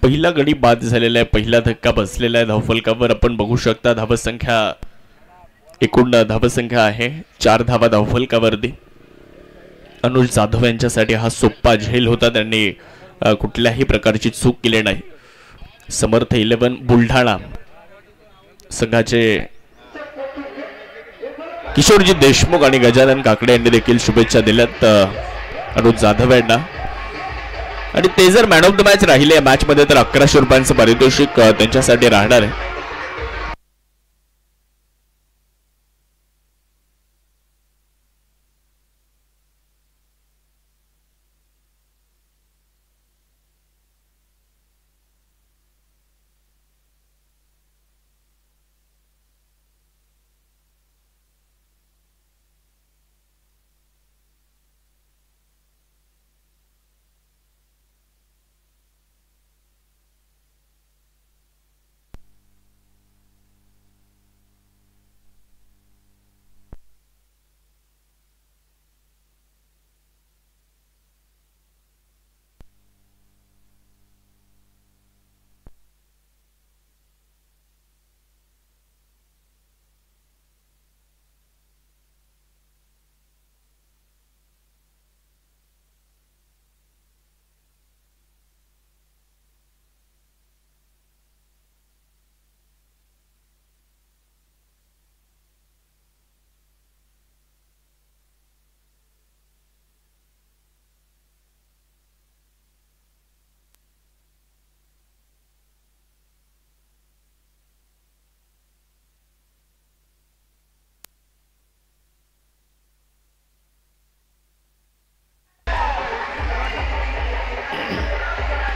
पहिला गडी बाद झालेला आहे. पहिला धक्का बसलेला आहे धावफलकावर. आपण बघू शकता धावसंख्या, एकूण धावसंख्या आहे 4 धावा धावफलकावरती. अनुज जाधव यांच्यासाठी हा सोप्पा झेल होता. त्यांनी कुठल्याही प्रकारची चूक केली नाही. समर्थ 11 बुलढाणा संघाचे किशोरजी देशमुख आणि गजानन काकडे यांनी देखील शुभेच्छा दिल्यात अनुज जाधव यांना. आणि ते जर मॅन ऑफ द मॅच राहिले या मॅच मध्ये तर 1100 रुपयांचं पारितोषिक त्यांच्यासाठी राहणार आहे.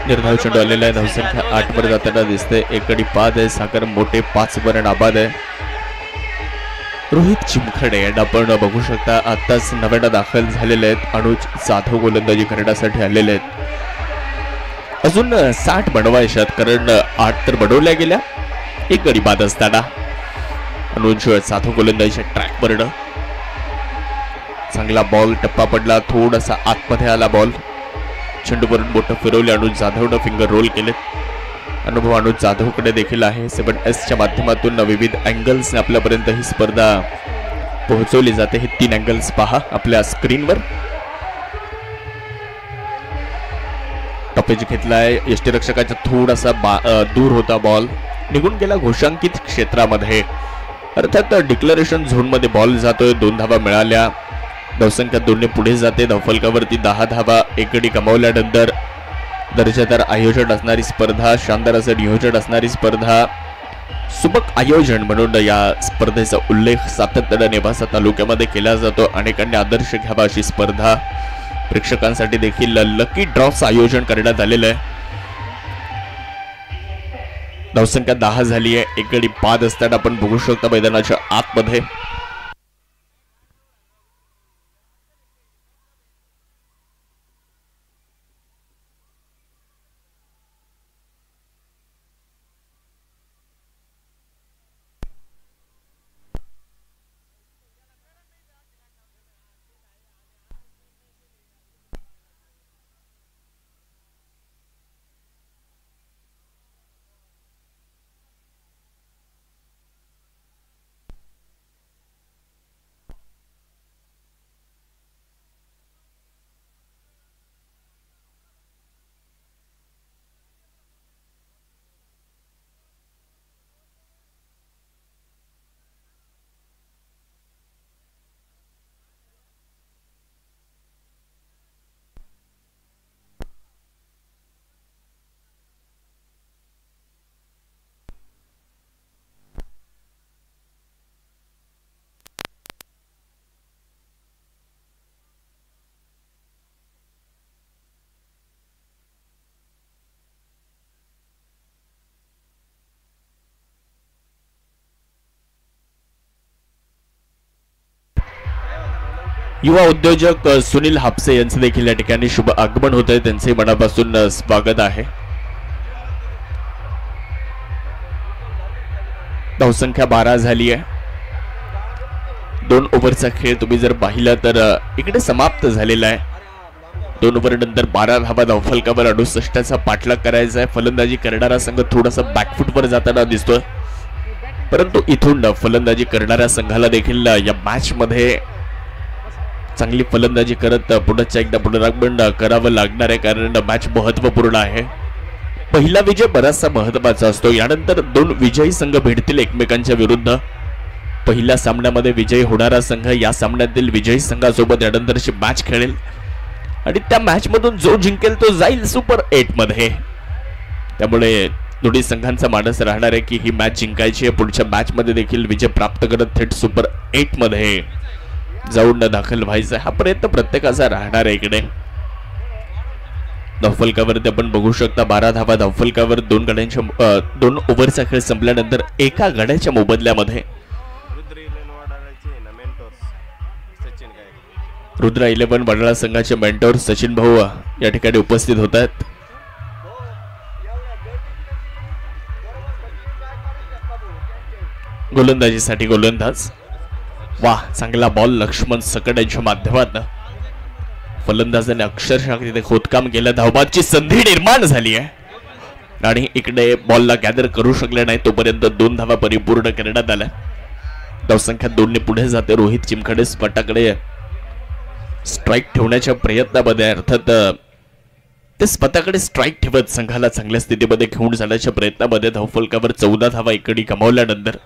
निर्धाव चेंडू आलेला आहे. धावसंख्या 8 वर जाताना दिसते. एक गडी बाद आहे. सागर मोठे 5 वर नाबाद आहे. रोहित चिमखडे यांना आपण बघू शकता आताच नव्यानं दाखल झालेले आहेत. अनुज जाधव गोलंदाजी करण्यासाठी आलेले आहेत. अजून 60 बनवायच्यात कारण 8 तर बनवल्या गेल्या. एक गडी बाद असताना अनुज जाधव गोलंदाजीच्या ट्रॅकवरनं चांगला बॉल टप्पा पडला. थोडासा आतमध्ये आला बॉल. चेंडूवरून बोटं फिरवले. अनुज जाधवनं फिंगर रोल केले. अनुभव अनुज जाधवकडे देखील आहे. 7Sच्या माध्यमातून विविध अँगल्स आपल्यापर्यंत ही स्पर्धा पोहोचवली जाते. हे 3 अँगल्स पहा आपल्या स्क्रीनवर. टॉपेज घेतलाय. यष्टीरक्षकाच्या थोडासा दूर होता बॉल. निघून गेला घोषांकित क्षेत्रामध्ये. अर्थात डिक्लरेशन झोन मध्ये बॉल जातोय. 2 धावा मिळाल्या. धावसंख्या 2 ने पुढे जाते. धावफलकावरती 10 धावा. एक गडी गमावल्यानंतर दर्जेदार आयोजन असणारी स्पर्धा, शानदार असं नियोजन असणारी स्पर्धा, सुबक आयोजन म्हणून या स्पर्धेचा उल्लेख सातत्याने नेवासा तालुक्यामध्ये केला जातो. अनेकांनी आदर्श घ्यावा अशी स्पर्धा. प्रेक्षकांसाठी देखील लकी ड्रॉचं आयोजन करण्यात आलेलं आहे. धावसंख्या 10 झाली आहे. एक गडी बाद असताना आपण बघू शकता मैदानाच्या आतमध्ये युवा उद्योजक सुनील हापसे यांचे देखील या ठिकाणी शुभ आगमन होत आहे. त्यांचे मनापासून स्वागत आहे. धावसंख्या 12 झाली आहे. 2 ओव्हरचा खेळ तुम्ही जर पाहिला तर इकडे समाप्त झालेला आहे. 2 ओव्हर नंतर 12 धावा धावफलकावर 68चा पाठलाग करायचा आहे. फलंदाजी करणारा संघ थोडासा बॅकफुटवर जाताना दिसतोय, परंतु इथून फलंदाजी करणाऱ्या संघाला देखील या मॅच मध्ये चांगली फलंदाजी करत पुढच्या एकदा पुनरागमन करावं लागणार आहे, कारण मॅच महत्वपूर्ण आहे. पहिला विजय बराचसा महत्वाचा असतो. यानंतर 2 विजयी संघ भेटतील एकमेकांच्या विरुद्ध. पहिल्या सामन्यामध्ये विजयी होणारा संघ या सामन्यातील विजयी संघासोबत यानंतरची मॅच खेळेल आणि त्या मॅच मधून जो जिंकेल तो जाईल सुपर 8 मध्ये. त्यामुळे दोन्ही संघांचा मानस राहणार आहे की ही मॅच जिंकायची आहे. पुढच्या मॅच मध्ये देखील विजय प्राप्त करत थेट सुपर 8 मध्ये जाऊन दाखल व्हायचा हा प्रयत्न प्रत्येकाचा राहणार आहे. इकडे धावफलकावरती आपण बघू शकता 12 धावा धावफलकावर 2 ओव्हरचा खेळ संपल्यानंतर एका गड्याच्या मोबदल्यामध्ये रुद्रा 11 वडाळा संघाचे मेंटॉर सचिन भाऊ या ठिकाणी उपस्थित होत आहेत. गोलंदाजीसाठी गोलंदाज वाह चांगला बॉल लक्ष्मण सकट यांच्या माध्यमातून फलंदाजाने अक्षरशः तिथे खोदकाम केलं. धावबादची संधी निर्माण झाली आहे आणि इकडे बॉलला गॅदर करू शकले नाही तोपर्यंत 2 धावा परिपूर्ण करण्यात आल्या. धावसंख्या 2 ने पुढे जाते. रोहित चिमखडे स्वतःकडे स्ट्राईक ठेवण्याच्या प्रयत्नामध्ये अर्थात ते स्वतःकडे स्ट्राईक ठेवत संघाला चांगल्या स्थितीमध्ये घेऊन जाण्याच्या प्रयत्नामध्ये धावफलकावर 14 धावा इकडे गमावल्यानंतर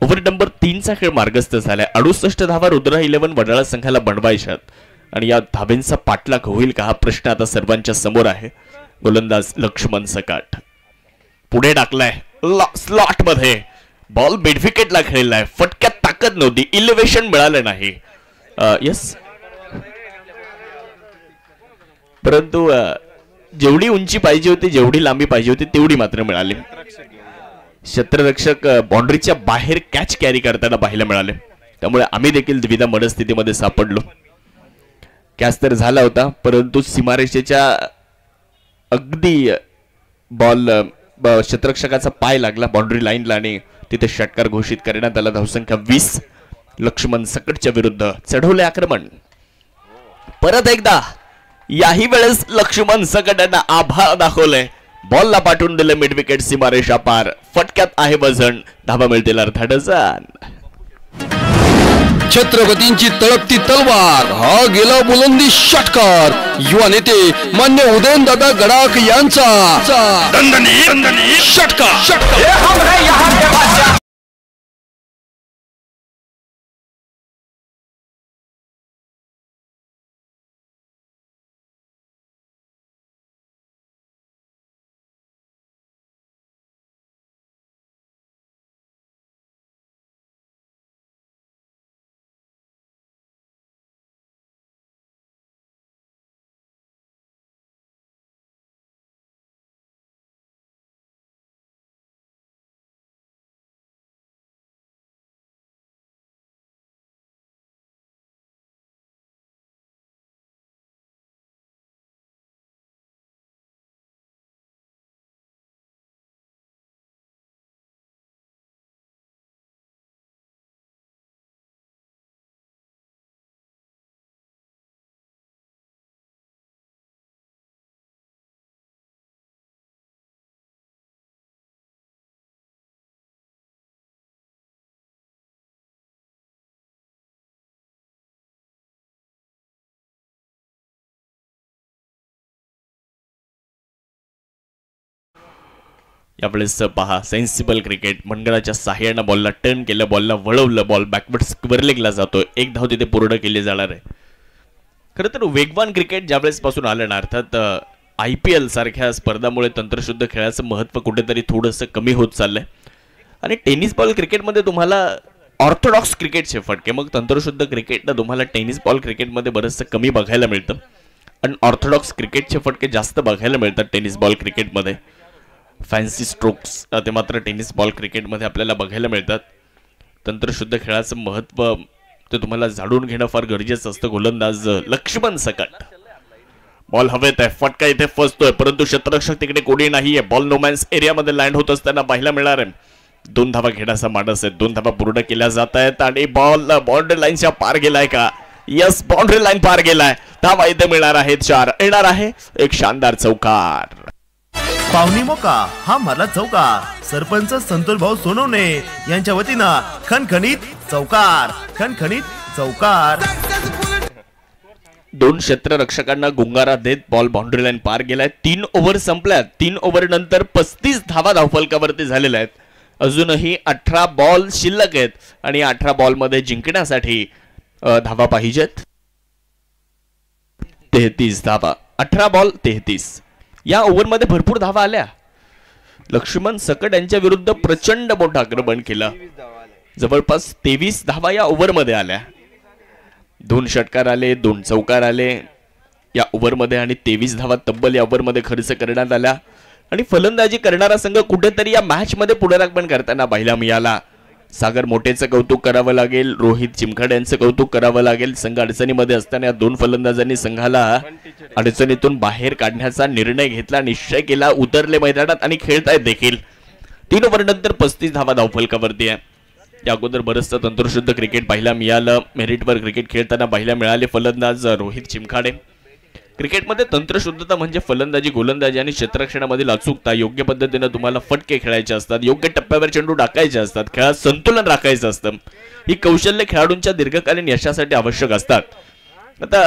ओव्हर नंबर 3चा खेळ मार्गस्थ झालाय. 68 धावा रुद्रा 11 वडाळा संघाला बनवायच्यात आणि या धावेंचा पाठलाग होईल का हा प्रश्न आता सर्वांच्या समोर आहे. गोलंदाज लक्ष्मण सकाट पुढे टाकलाय स्लॉट मध्ये बॉल मिडविकेटला खेळलाय. फटक्यात ताकद नव्हती इलेव्हेशन मिळालं नाही. यस परंतु जेवढी उंची पाहिजे होती जेवढी लांबी पाहिजे होती तेवढी मात्र मिळाली. क्षेत्ररक्षक बाउंड्रीच्या बाहेर कॅच कॅरी करताना पाहायला मिळाले. त्यामुळे आम्ही देखील द्विधा मनस्थितीमध्ये सापडलो. कॅच तर झाला होता परंतु सीमारेषेच्या अगदी बॉल क्षेत्ररक्षकाचा पाय लागला बाउंड्री लाईनला आणि तिथे षटकार घोषित करण्यात आला. धावसंख्या 20. लक्ष्मण सकटच्या विरुद्ध चढवले आक्रमण. परत एकदा याही वेळेस लक्ष्मण सकट यांना आभार दाखवले. बॉलला पाठवून दिले मिड विकेट सीमारेषा पार. फटक्यात आहे वजन. धावा मिळतील अर्धा डझन. छत्रपतींची तळपती तलवार हा गेला बुलंदी षटकार युवा नेते मान्य उदयनदादा गडाख यांचा दणदणी षटकार. यावेळेस पहा सेन्सिबल क्रिकेट. मंडळाच्या सहाय्यानं बॉलला टर्न केलं बॉलला वळवलं बॉल बॅकवर्ड स्क्वेअर लेगला जातोय. 1 धाव तिथे पूर्ण केली जाणार आहे. खरं तर वेगवान क्रिकेट ज्यावेळेस पासून आलं ना अर्थात IPL सारख्या स्पर्धामुळे तंत्रशुद्ध खेळाचं महत्त्व कुठेतरी थोडंसं कमी होत चाललंय आणि टेनिस बॉल क्रिकेटमध्ये तुम्हाला ऑर्थोडॉक्स क्रिकेटचे फटके मग तंत्रशुद्ध क्रिकेटला तुम्हाला टेनिस बॉल क्रिकेटमध्ये बरंचसं कमी बघायला मिळतं आणि ऑर्थोडॉक्स क्रिकेटचे फटके जास्त बघायला मिळतात टेनिस बॉल क्रिकेटमध्ये. फॅन्सी स्ट्रोक्स ते मात्र टेनिस बॉल क्रिकेटमध्ये आपल्याला बघायला मिळतात. तंत्रशुद्ध खेळाचं महत्त्व ते तुम्हाला जाणून घेणं फार गरजेचं असतं. गोलंदाज लक्ष्मण सकट बॉल हवेत आहे. फटका इथे फसतोय परंतु क्षेत्ररक्षक तिकडे कोणी नाहीये. बॉल नोमॅन्स एरियामध्ये लँड होत असताना पाहायला मिळणार आहे. 2 धावा घेण्याचा मानस आहे. 2 धावा पूर्ण केल्या जात आहेत आणि बॉल बाउंड्री लाईनच्या पार गेलाय का? यस बाउंड्री लाईन पार गेलाय. धावा इथे मिळणार आहेत 4. येणार आहे एक शानदार चौकार. पाहुणी मोका हा मारला चौकार. सरपंच संतोष भाऊ सोनवणे यांच्या वतीनं खणखणीत चौकार. खणखणीत चौकार. 2 क्षेत्ररक्षकांना गुंगारा देत बॉल बाउंड्री लाईन पार गेलाय. 3 ओव्हर संपल्यात. 3 ओव्हर नंतर 35 धावा धावफलकावरती झालेल्या आहेत. अजूनही 18 बॉल शिल्लक आहेत आणि 18 बॉल मध्ये जिंकण्यासाठी धावा पाहिजेत. 33 धावा, 18 बॉल 33. या ओव्हरमध्ये भरपूर धावा आल्या. लक्ष्मण सकट यांच्या विरुद्ध प्रचंड मोठं आक्रमण केलं. जवळपास 23 धावा या ओव्हरमध्ये आल्या. 2 षटकार आले, 2 चौकार आले या ओव्हरमध्ये आणि 23 धावा तब्बल या ओव्हरमध्ये खर्च करण्यात आल्या. आणि फलंदाजी करणारा संघ कुठेतरी या मॅच मध्ये पुनरागमन करताना पाहायला मिळाला. सागर मोठेचं कौतुक करावं लागेल, रोहित चिमखाडे यांचं कौतुक करावं लागेल. संघ अडचणीमध्ये असताना या 2 फलंदाजांनी संघाला अडचणीतून बाहेर काढण्याचा निर्णय घेतला, निश्चय केला, उतरले मैदानात आणि खेळतायत देखील. 3 ओव्हरनंतर 35 धावा धावफलकावरती आहे. या अगोदर बरंचसं तंत्रशुद्ध क्रिकेट पाहायला मिळालं. मेरिटवर क्रिकेट खेळताना पाहायला मिळाले फलंदाज रोहित चिमखाडे. क्रिकेटमध्ये तंत्रशुद्धता म्हणजे फलंदाजी, गोलंदाजी आणि क्षेत्ररक्षणामधील अचूकता. योग्य पद्धतीने तुम्हाला फटके खेळायचे असतात, योग्य टप्प्यावर चेंडू टाकायचे असतात, खेळात संतुलन राखायचं असतं. ही कौशल्य खेळाडूंच्या दीर्घकालीन यशासाठी आवश्यक असतात. आता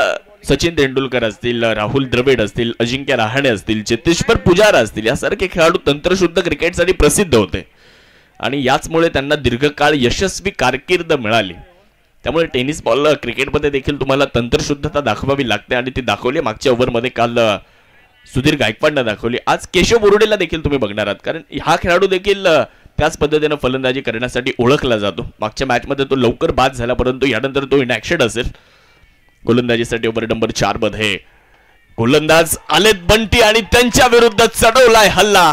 सचिन तेंडुलकर असतील, राहुल द्रविड असतील, अजिंक्य रहाणे असतील, चेतेश्वर पुजारा असतील, यासारखे खेळाडू तंत्रशुद्ध क्रिकेटसाठी प्रसिद्ध होते आणि याचमुळे त्यांना दीर्घकाळ यशस्वी कारकीर्द मिळाली. त्यामुळे टेनिस बॉल क्रिकेटमध्ये देखील तुम्हाला तंत्रशुद्धता दाखवावी लागते आणि ती दाखवली. मागच्या ओव्हरमध्ये काल सुधीर गायकवाडनं दाखवली. आज केशव बोर्डेला देखील तुम्ही बघणार आहात, कारण हा खेळाडू देखील त्याच पद्धतीनं फलंदाजी करण्यासाठी ओळखला जातो. मागच्या मॅचमध्ये तो लवकर बाद झाला, परंतु यानंतर तो इनॅक्शन असेल. गोलंदाजीसाठी ओव्हर नंबर 4 मध्ये गोलंदाज आलेत बंटी आणि त्यांच्या विरुद्ध चढवलाय हल्ला.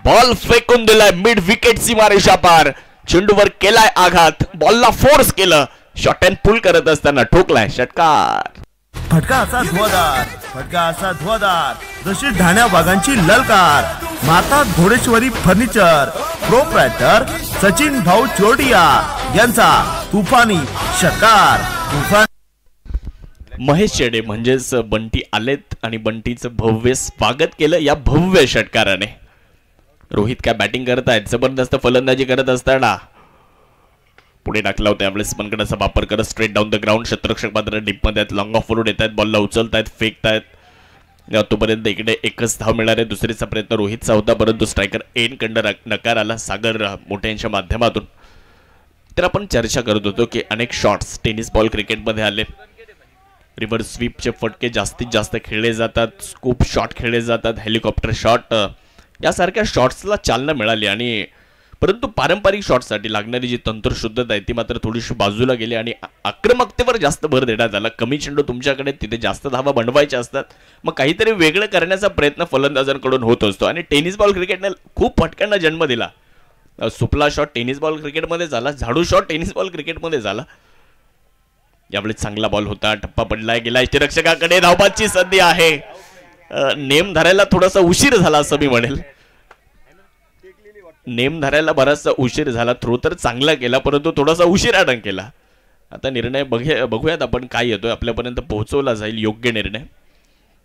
बॉल फेकून दिलाय मिड विकेट सीमारेषा पार. चेंडूवर केलाय आघात, बॉलला फोर्स केलं, शॉट अँड पुल करत असताना ठोकलाय षटकार. फटका असा धुवादार, फटका असा धुवादार जशी ढाण्या वाघांची ललकार. माता घोडेश्वरी फर्निचर, प्रोप्रायटर सचिन भाऊ चोरडिया यांचा तुफानी षटकार. महेश चेडे म्हणजेच बंटी आलेत आणि बंटीचं भव्य स्वागत केलं या भव्य षटकाराने. रोहित काय बॅटिंग करत आहेत, जबरदस्त फलंदाजी करत असताना पुढे टाकला होता. यावेळेस मनगडाचा वापर करत स्ट्रेट डाऊन द ग्राउंड. क्षेत्ररक्षक मात्र डीपमध्ये आहेत, लॉंग ऑफ वरून येत आहेत, बॉलला उचलतायत, फेकतायत. तोपर्यंत इकडे एकच धाव मिळणार आहे. दुसरीचा प्रयत्न रोहितचा होता, परंतु स्ट्रायकर एन कंड नकार आला सागर मोठे यांच्या माध्यमातून. तर आपण चर्चा करत होतो की अनेक शॉट्स टेनिस बॉल क्रिकेटमध्ये आले. रिव्हर्स स्वीपचे फटके जास्तीत जास्त खेळले जातात, स्कूप शॉट खेळले जातात, हेलिकॉप्टर शॉट यासारख्या शॉट्सला चालना मिळाली. आणि परंतु पारंपरिक शॉटसाठी लागणारी जी तंत्रशुद्धता आहे ती मात्र थोडीशी बाजूला गेली आणि आक्रमकतेवर जास्त भर देण्यात आला. कमी चेंडू तुमच्याकडे, तिथे जास्त धावा बनवायच्या असतात, मग काहीतरी वेगळं करण्याचा प्रयत्न फलंदाजांकडून होत असतो. आणि टेनिस बॉल क्रिकेटने खूप फटक्यांना जन्म दिला. सुपला शॉट टेनिस बॉल क्रिकेटमध्ये झाला, झाडू शॉट टेनिस बॉल क्रिकेटमध्ये झाला. यावेळेस चांगला बॉल होता, टप्पा पडलाय, गेला यष्टिरक्षकाकडे, धावबादची संधी आहे. नेम धरायला थोडासा उशीर झाला असं मी म्हणेल. नेम धरायला बराचसा उशीर झाला. थ्रो तर चांगला केला, परंतु थोडासा उशिरा केला. आता निर्णय बघूयात आपण काय येतोय, आपल्यापर्यंत पोहोचवला जाईल योग्य निर्णय.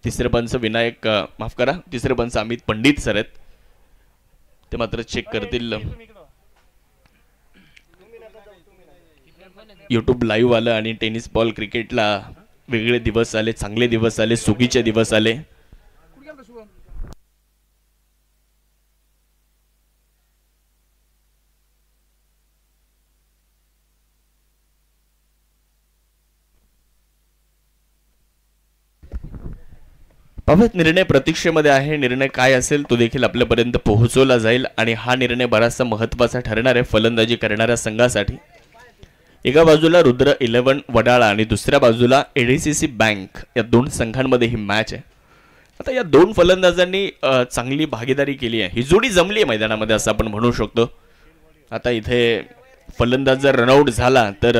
तिसरे पंच विनायक, माफ करा, तिसरे पंच अमित पंडित सर आहेत, ते मात्र चेक करतील. यूट्यूब लाईव्ह आलं आणि टेनिस बॉल क्रिकेटला वेगळे दिवस आले, चांगले दिवस आले, सुगीचे दिवस आले. बाबत निर्णय प्रतीक्षेमध्ये आहे. निर्णय काय असेल तो देखील आपल्यापर्यंत पोहोचवला जाईल आणि हा निर्णय बराचसा महत्त्वाचा ठरणार आहे फलंदाजी करणाऱ्या संघासाठी. एका बाजूला रुद्र 11 वडाळा आणि दुसऱ्या बाजूला एडीसीसी बँक, या 2 संघांमध्ये ही मॅच आहे. आता या 2 फलंदाजांनी चांगली भागीदारी केली आहे, ही जोडी जमली आहे मैदानामध्ये असं आपण म्हणू शकतो. आता इथे फलंदाज जर रनआउट झाला तर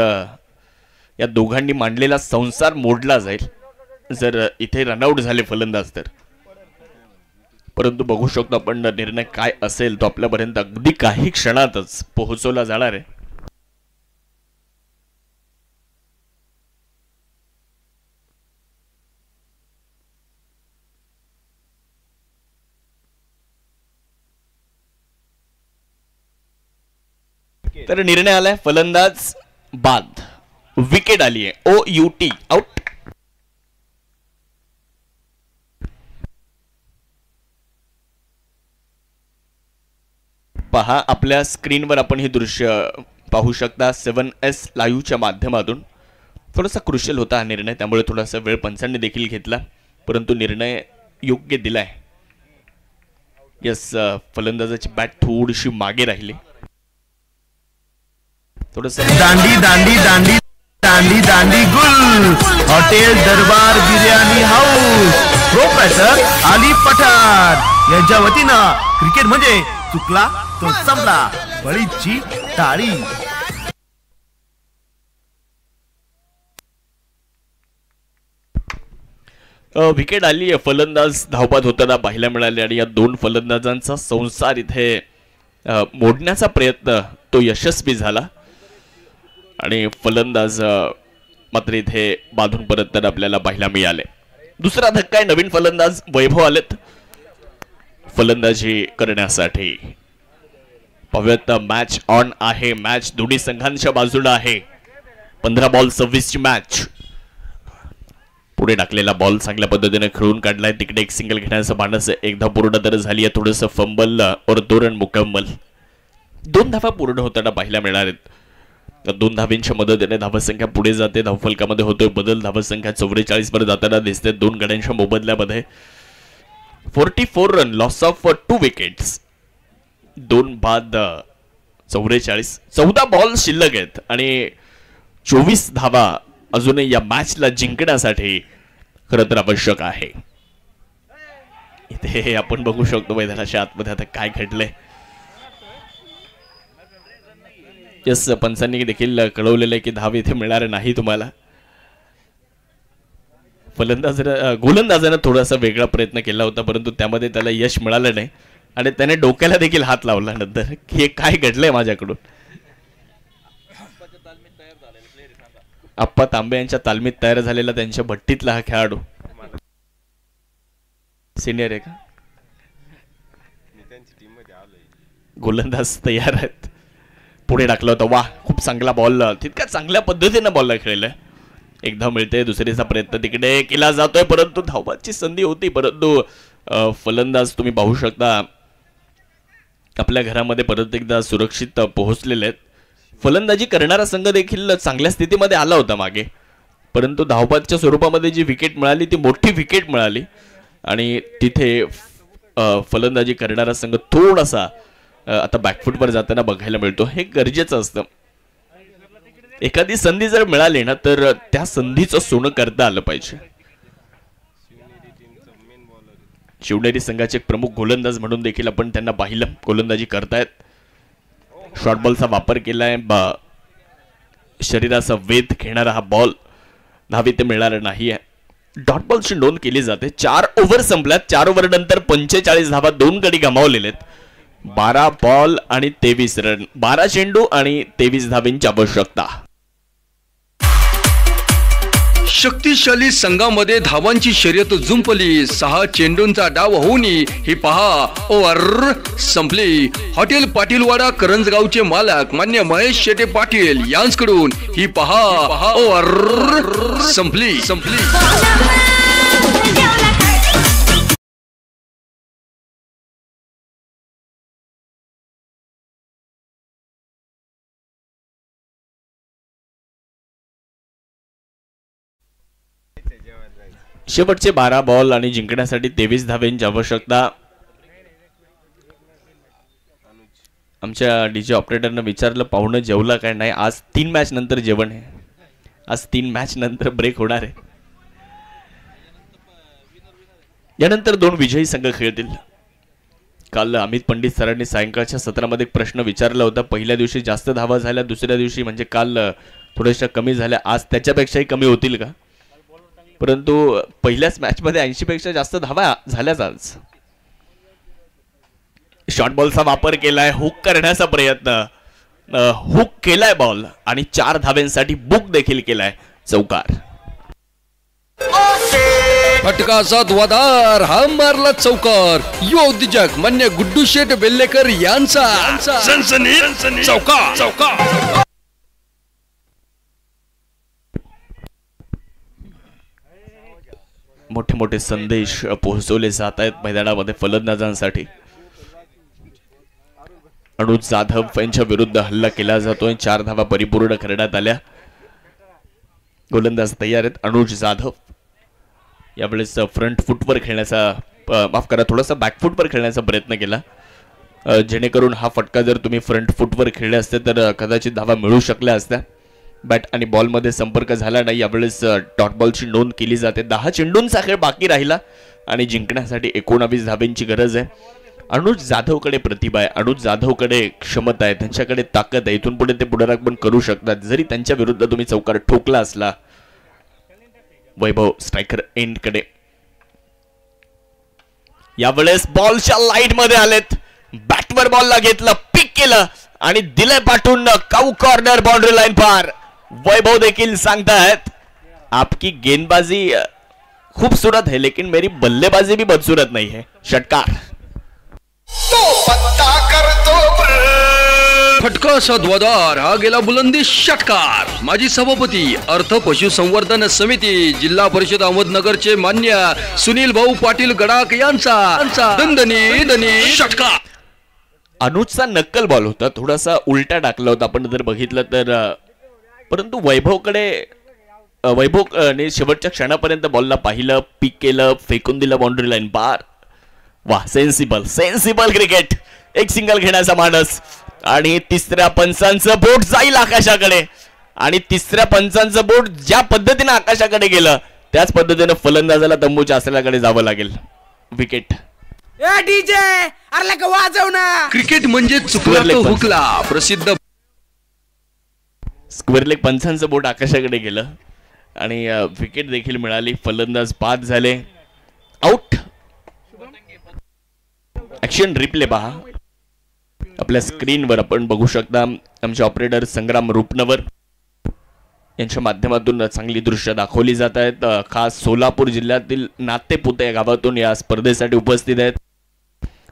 या दोघांनी मांडलेला संसार मोडला जाईल जर इथे रनआउट झाले फलंदाज तर. परंतु बघू शकतो आपण निर्णय काय असेल तो आपल्यापर्यंत अगदी काही क्षणातच पोहोचवला जाणार आहे. तर निर्णय आलाय फलंदाज बाद, विकेट आली आहे, OUT आउट. पहा आपल्या स्क्रीनवर आपण हे दृश्य पाहू शकता 7S लाईव्हच्या माध्यमातून. थोडासा क्रुशियल होता हा निर्णय, त्यामुळे थोडासा वेळ पंचांनी देखील घेतला. परंतु निर्णय योग्य दिलाय. यस, फलंदाजाची बॅट थोडीशी मागे राहिली. थोडस दांडी दांडी दांडी दांडी दांडी गुल. Hotel Darbar biryani house, proprietor Ali Pathan यांच्या वतीनं क्रिकेट म्हणजे चुकला तो संपला, बळीची टाळी. विकेट आली. फलंदाज धावपात होताना पाहायला मिळाले आणि या दोन फलंदाजांचा संसार इथे मोडण्याचा प्रयत्न तो यशस्वी झाला आणि फलंदाज मात्र इथे बांधून परतताना आपल्याला पाहायला मिळाले. दुसरा धक्का आहे. नवीन फलंदाज वैभव आलेत फलंदाजी करण्यासाठी. पाहूयात, मॅच ऑन आहे. मॅच दोन्ही संघांच्या बाजूला आहे. 15 बॉल 26 ची मॅच. पुढे टाकलेला बॉल चांगल्या पद्धतीने खेळून काढलाय. तिकडे एक सिंगल घेण्याचं मानस एकदा पूर्ण तर झाली आहे. थोडंसं फंबल और 2 रन मुकम्मल. 2 धावा पूर्ण होताना पाहायला मिळणार आहेत. 2 धावांच्या मदतीने धावसंख्या पुढे जाते. धावफलकामध्ये होतोय बदल. धावसंख्या 44 वर जाताना दिसते 2 गड्यांच्या मोबदल्यामध्ये. 44 रन, लॉस ऑफ 2 विकेट्स. 2 बाद 44. 14 बॉल शिल्लक आहेत आणि 24 धावा अजूनही या मॅचला जिंकण्यासाठी खरं तर आवश्यक आहे. इथे आपण बघू शकतो मैदानाच्या आतमध्ये आता काय घडलंय. यस, पंचांनी देखील कळवलेलं आहे की धाव इथे मिळणार नाही तुम्हाला. गोलंदाजानं थोडासा वेगळा प्रयत्न केला होता परंतु त्यामध्ये त्याला यश मिळालं नाही आणि त्याने डोक्याला देखील हात लावला नंतर की हे काय घडलंय माझ्याकडून. आप्पा तांबे यांच्या तालमीत तयार झालेला त्यांच्या भट्टीतला हा खेळाडू. सिनियर आहे का? गोलंदाज तयार आहेत. पुढे टाकला होता. वा, खूप चांगला बॉल. तितक्या चांगल्या पद्धतीने बॉलला खेळलाय. एकदा मिळते. दुसरीचा प्रयत्न तिकडे केला जातोय परंतु धावबाची संधी होती परंतु फलंदाज तुम्ही पाहू शकता आपल्या घरामध्ये परत एकदा सुरक्षित पोहोचलेले आहेत. फलंदाजी करणारा संघ देखील चांगल्या स्थितीमध्ये आला होता मागे परंतु धावबाच्या स्वरूपामध्ये जी विकेट मिळाली ती मोठी विकेट मिळाली आणि तिथे फलंदाजी करणारा संघ थोडासा आता बॅकफुटवर जाताना बघायला मिळतो. हे गरजेचं असतं. एखादी संधी जर मिळाली ना तर त्या संधीचं सोनं करता आलं पाहिजे. शिवनेरी संघाचे एक प्रमुख गोलंदाज म्हणून देखील आपण त्यांना पाहिलं. गोलंदाजी करतायत. शॉर्ट बॉलचा वापर केलाय. शरीराचा वेध घेणारा हा बॉल धाव इथे मिळणार नाही आहे. डॉट बॉलची नोंद केली जाते. 4 ओव्हर संपल्यात. 4 ओव्हर नंतर 45 धावा 2 गडी गमावलेले आहेत. 12 बॉल आणि 23 रन. 12 चेंडू आणि 23 धावांची आवश्यकता. शक्तिशाली संघामध्ये धावांची शर्यत जुंपली. 6 चेंडूंचा डाव होऊन ही पहा ओव्हर संपली. हॉटेल पाटीलवाडा करंजगावचे मालक मान्य महेश शेटे पाटील यांच्याकडून ही पहा ओव्हर संपली. शेवटचे 12 बॉल आणि जिंकण्यासाठी 23 धावांची आवश्यकता. आमच्या डीजे ऑपरेटरनं विचारलं पाहुणं जेवलं काय नाही. आज 3 मॅच नंतर जेवण आहे. आज 3 मॅच नंतर ब्रेक होणार आहे. यानंतर 2 विजयी संघ खेळतील. काल अमित पंडित सरांनी सायंकाळच्या सत्रामध्ये एक प्रश्न विचारला होता. पहिल्या दिवशी जास्त धावा झाल्या, दुसऱ्या दिवशी म्हणजे काल थोड्याशा कमी झाल्या, आज त्याच्यापेक्षाही कमी होतील का? परंतु पहिल्याच मॅच मध्ये 80 पेक्षा जास्त धावा झाल्याच आज. शॉर्ट बॉलचा वापर केलाय. हुक करण्याचा प्रयत्न. हुक केलाय बॉल आणि 4 धाव्यांसाठी बुक देखील केलाय. चौकार. फटकाचा धुवाधार हा मारला चौकार. योद्धिजक मान्य गुड्डू शेठ वेल्लेकर यांचा सनसनीत चौकार. मोठे मोठे संदेश पोहोचवले जात आहेत मैदानामध्ये फलंदाजांसाठी. अनुज जाधव यांच्या विरुद्ध हल्ला केला जातोय. 4 धावा परिपूर्ण करण्यात आल्या. गोलंदाज तयार आहेत. अनुज जाधव यावेळेस फ्रंट फुटवर खेळण्याचा माफ करा थोडासा बॅकफुटवर खेळण्याचा प्रयत्न केला, जेणेकरून हा फटका जर तुम्ही फ्रंट फुटवर खेळले असते तर कदाचित धावा मिळू शकल्या असत्या. बॅट आणि बॉलमध्ये संपर्क झाला नाही. यावेळेस डॉट बॉलची नोंद केली जाते. 10 चेंडूंचा खेळ बाकी राहिला आणि जिंकण्यासाठी 19 धाब्यांची गरज आहे. अनुज जाधवकडे प्रतिभा आहे, अनुज जाधवकडे क्षमता आहे, त्यांच्याकडे ताकद आहे. इथून पुढे ते पुनरागमन करू शकतात. जरी त्यांच्या विरुद्ध तुम्ही चौकार ठोकला असला. वैभव स्ट्रायकर एंडकडे. यावेळेस बॉलच्या लाईट मध्ये आलेत. बॅटवर बॉलला घेतलं, पिक केलं आणि दिलंय पाठवून काऊ कॉर्नर, बाउंड्री लाईन पार. वैभव देखील सांगतायत आपकी गेंदबाजी खूबसूरत है लेकिन मेरी बल्लेबाजी भी बदसूरत नहीं है. षटकार. फटका सद्वादार, हा गेला बुलंदी षटकार. माजी सभापती अर्थ पशुसंवर्धन समिती जिल्हा परिषद अहमदनगरचे मान्य सुनील भाऊ पाटील गडाख यांचा दणदणी षटकार. अनुजचा नक्कल बॉल होता, थोडासा उलटा टाकला होता आपण जर बघितलं तर, परंतु वैभवने शेवटच्या क्षणापर्यंत बॉलला पाहिलं, पिक केलं, फेकून दिलं बाउंड्री लाईन पार. वाह, सेन्सिबल क्रिकेट. एक सिंगल घेण्याचा मानस आणि तिसऱ्या पंचांचं बोट जाईल आकाशाकडे आणि तिसऱ्या पंचांचं बोट ज्या पद्धतीने आकाशाकडे गेलं त्याच पद्धतीने फलंदाजाला तंबूच्या आसऱ्याकडे जावं लागेल. विकेट. क्रिकेट म्हणजे चुकला तो हुकला. प्रसिद्ध स्क्वेअर लेग पंचांचं बोट आकाशाकडे गेलं आणि विकेट देखील मिळाली. फलंदाज बाद झाले. आउट. ऍक्शन रिप्ले पहा आपल्या स्क्रीनवर आपण बघू शकता. आमचे ऑपरेटर संग्राम रुपनवर यांच्या माध्यमातून चांगली दृश्य दाखवली जात आहेत. खास सोलापूर जिल्ह्यातील नातेपुते या गावातून या स्पर्धेसाठी उपस्थित आहेत.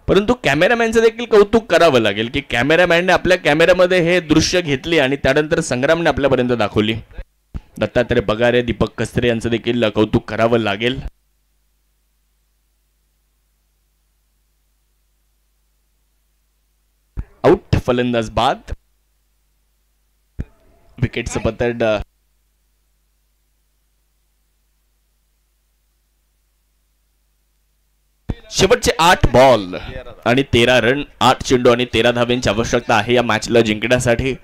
परंतु कॅमेरामॅनचं देखील कौतुक करावं लागेल की कॅमेरामॅनने आपल्या कॅमेऱ्यामध्ये हे दृश्य घेतले आणि त्यानंतर संग्रामने आपल्यापर्यंत दाखवली. दत्तात्रय पगारे, दीपक कस्त्रे यांचं देखील कौतुक करावं लागेल. आउट. फलंदाज बाद. विकेटचं पतड शेवटचे 8 बॉल आणि 13 रन, 8 चेंडू आणि 13 धाब्यांची आवश्यकता आहे या मॅचला जिंकण्यासाठी.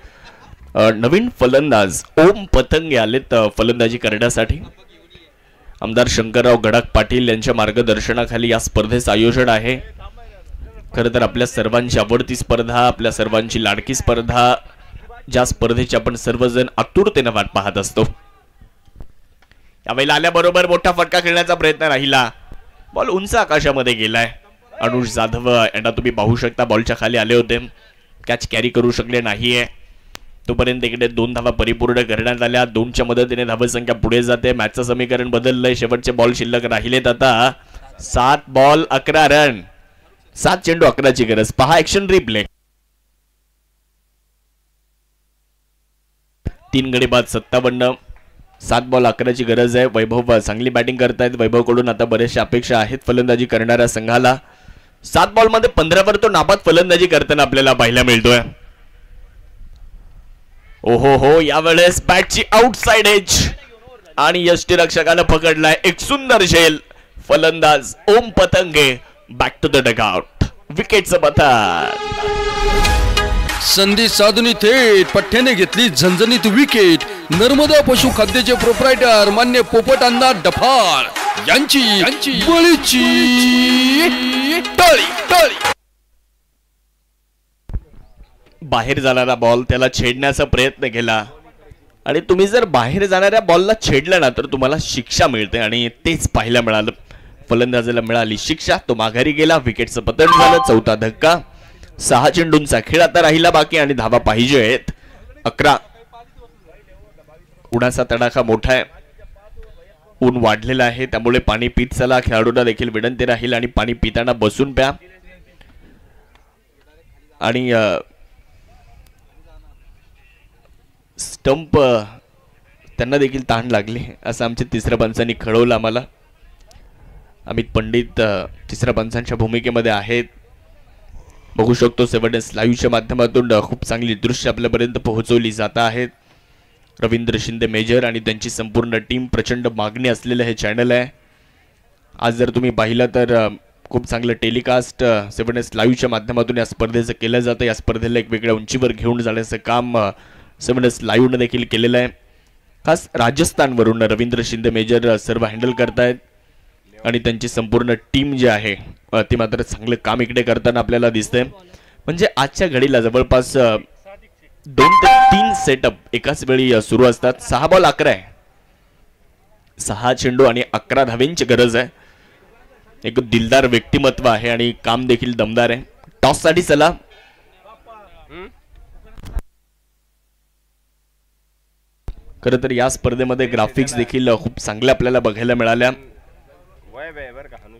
नवीन फलंदाज ओम पतंगे आलेत फलंदाजी करण्यासाठी. आमदार शंकरराव गडाख पाटील यांच्या मार्गदर्शनाखाली या स्पर्धेचं आयोजन आहे. खरं तर आपल्या सर्वांची आवडती स्पर्धा, आपल्या सर्वांची लाडकी स्पर्धा, ज्या स्पर्धेची आपण सर्वजण आतुरतेने वाट पाहत असतो. यावेळेला आल्याबरोबर मोठा फटका खेळण्याचा प्रयत्न राहिला. बॉल उंच आकाशामध्ये गेलाय. अनुज जाधव यांना तुम्ही पाहू शकता बॉलच्या खाली आले होते, कॅच कॅरी करू शकले नाहीये. तोपर्यंत इकडे 2 धावा परिपूर्ण करण्यात आल्या. 2च्या मदतीने धावसंख्या पुढे जाते. मॅचचं समीकरण बदललंय. शेवटचे बॉल शिल्लक राहिलेत आता. 7 बॉल 11 रन, 7 चेंडू 11ची गरज. पहा ऍक्शन रिप्ले. 3 गडी बाद 57, 7 बॉल 11ची गरज आहे. वैभव चांगली बॅटिंग करतायत. वैभवकडून आता बरेचशा अपेक्षा आहेत फलंदाजी करणाऱ्या संघाला. 7 बॉल मध्ये 15 वर तो नाबाद फलंदाजी करताना आपल्याला पाहायला मिळतोय. ओहो हो, यावेळेस बॅटची आउटसाइड एज आणि यष्टीरक्षकानं पकडलाय एक सुंदर झेल. फलंदाज Om Patange back to the dugout. विकेटचं पतन. संधी साधून थेट पठ्ठ्याने घेतली झणझणीत विकेट. नर्मदा पशु खाद्याचे प्रोप्रायटर मान्य पोपट अण्णा डफाळ यांची बळीची टाळी. बाहेर जाणारा बॉल त्याला छेडण्याचा प्रयत्न केला आणि तुम्ही जर बाहेर जाणाऱ्या बॉलला छेडलं ना तर तुम्हाला शिक्षा मिळते आणि तेच पाहायला मिळालं. फलंदाजाला मिळाली शिक्षा. तो माघारी गेला. विकेटचं पतन झालं. 4था धक्का. 6 चेंडूंचा खेळ आता राहिला बाकी आणि धावा पाहिजे आहेत 11. उन्हाचा तडाखा मोठा आहे. ऊन वाढलेलं आहे त्यामुळे पाणी पित चला. खेळाडूंना देखील विनंती राहील आणि पाणी पिताना बसून प्या. आणि स्टंप त्यांना देखील ताण लागली असं आमच्या तिसऱ्या पंचांनी कळवलं आम्हाला. अमित पंडित तिसऱ्या पंचांच्या भूमिकेमध्ये आहेत. बघू शकतो 7 लाईव्हच्या माध्यमातून खूप चांगली दृश्य आपल्यापर्यंत पोहोचवली जात आहेत. रवींद्र शिंदे मेजर आणि त्यांची संपूर्ण टीम. प्रचंड मागणी असलेलं हे चॅनल आहे. आज जर तुम्ही पाहिलं तर खूप चांगलं टेलिकास्ट 7S लाईव्हच्या माध्यमातून या स्पर्धेचं केलं जातं. या स्पर्धेला एक वेगळ्या उंचीवर घेऊन जाण्याचं काम 7S लाईव्हनं देखील केलेलं आहे. खास राजस्थानवरून रवींद्र शिंदे मेजर सर्व हँडल करतायत आणि त्यांची संपूर्ण टीम जी आहे ती मात्र चांगलं काम इकडे करताना आपल्याला दिसतंय. म्हणजे आजच्या घडीला जवळपास 2 ते 3 सेटअप एकाच वेळी सुरू असतात. 6 बॉल 11 आहे, 6 चेंडू आणि 11 धावेंची गरज आहे. एक दिलदार व्यक्तिमत्व आहे आणि काम देखील दमदार आहे. टॉस साठी चला. खरं तर या स्पर्धेमध्ये ग्राफिक्स देखील खूप चांगल्या आपल्याला बघायला मिळाल्या.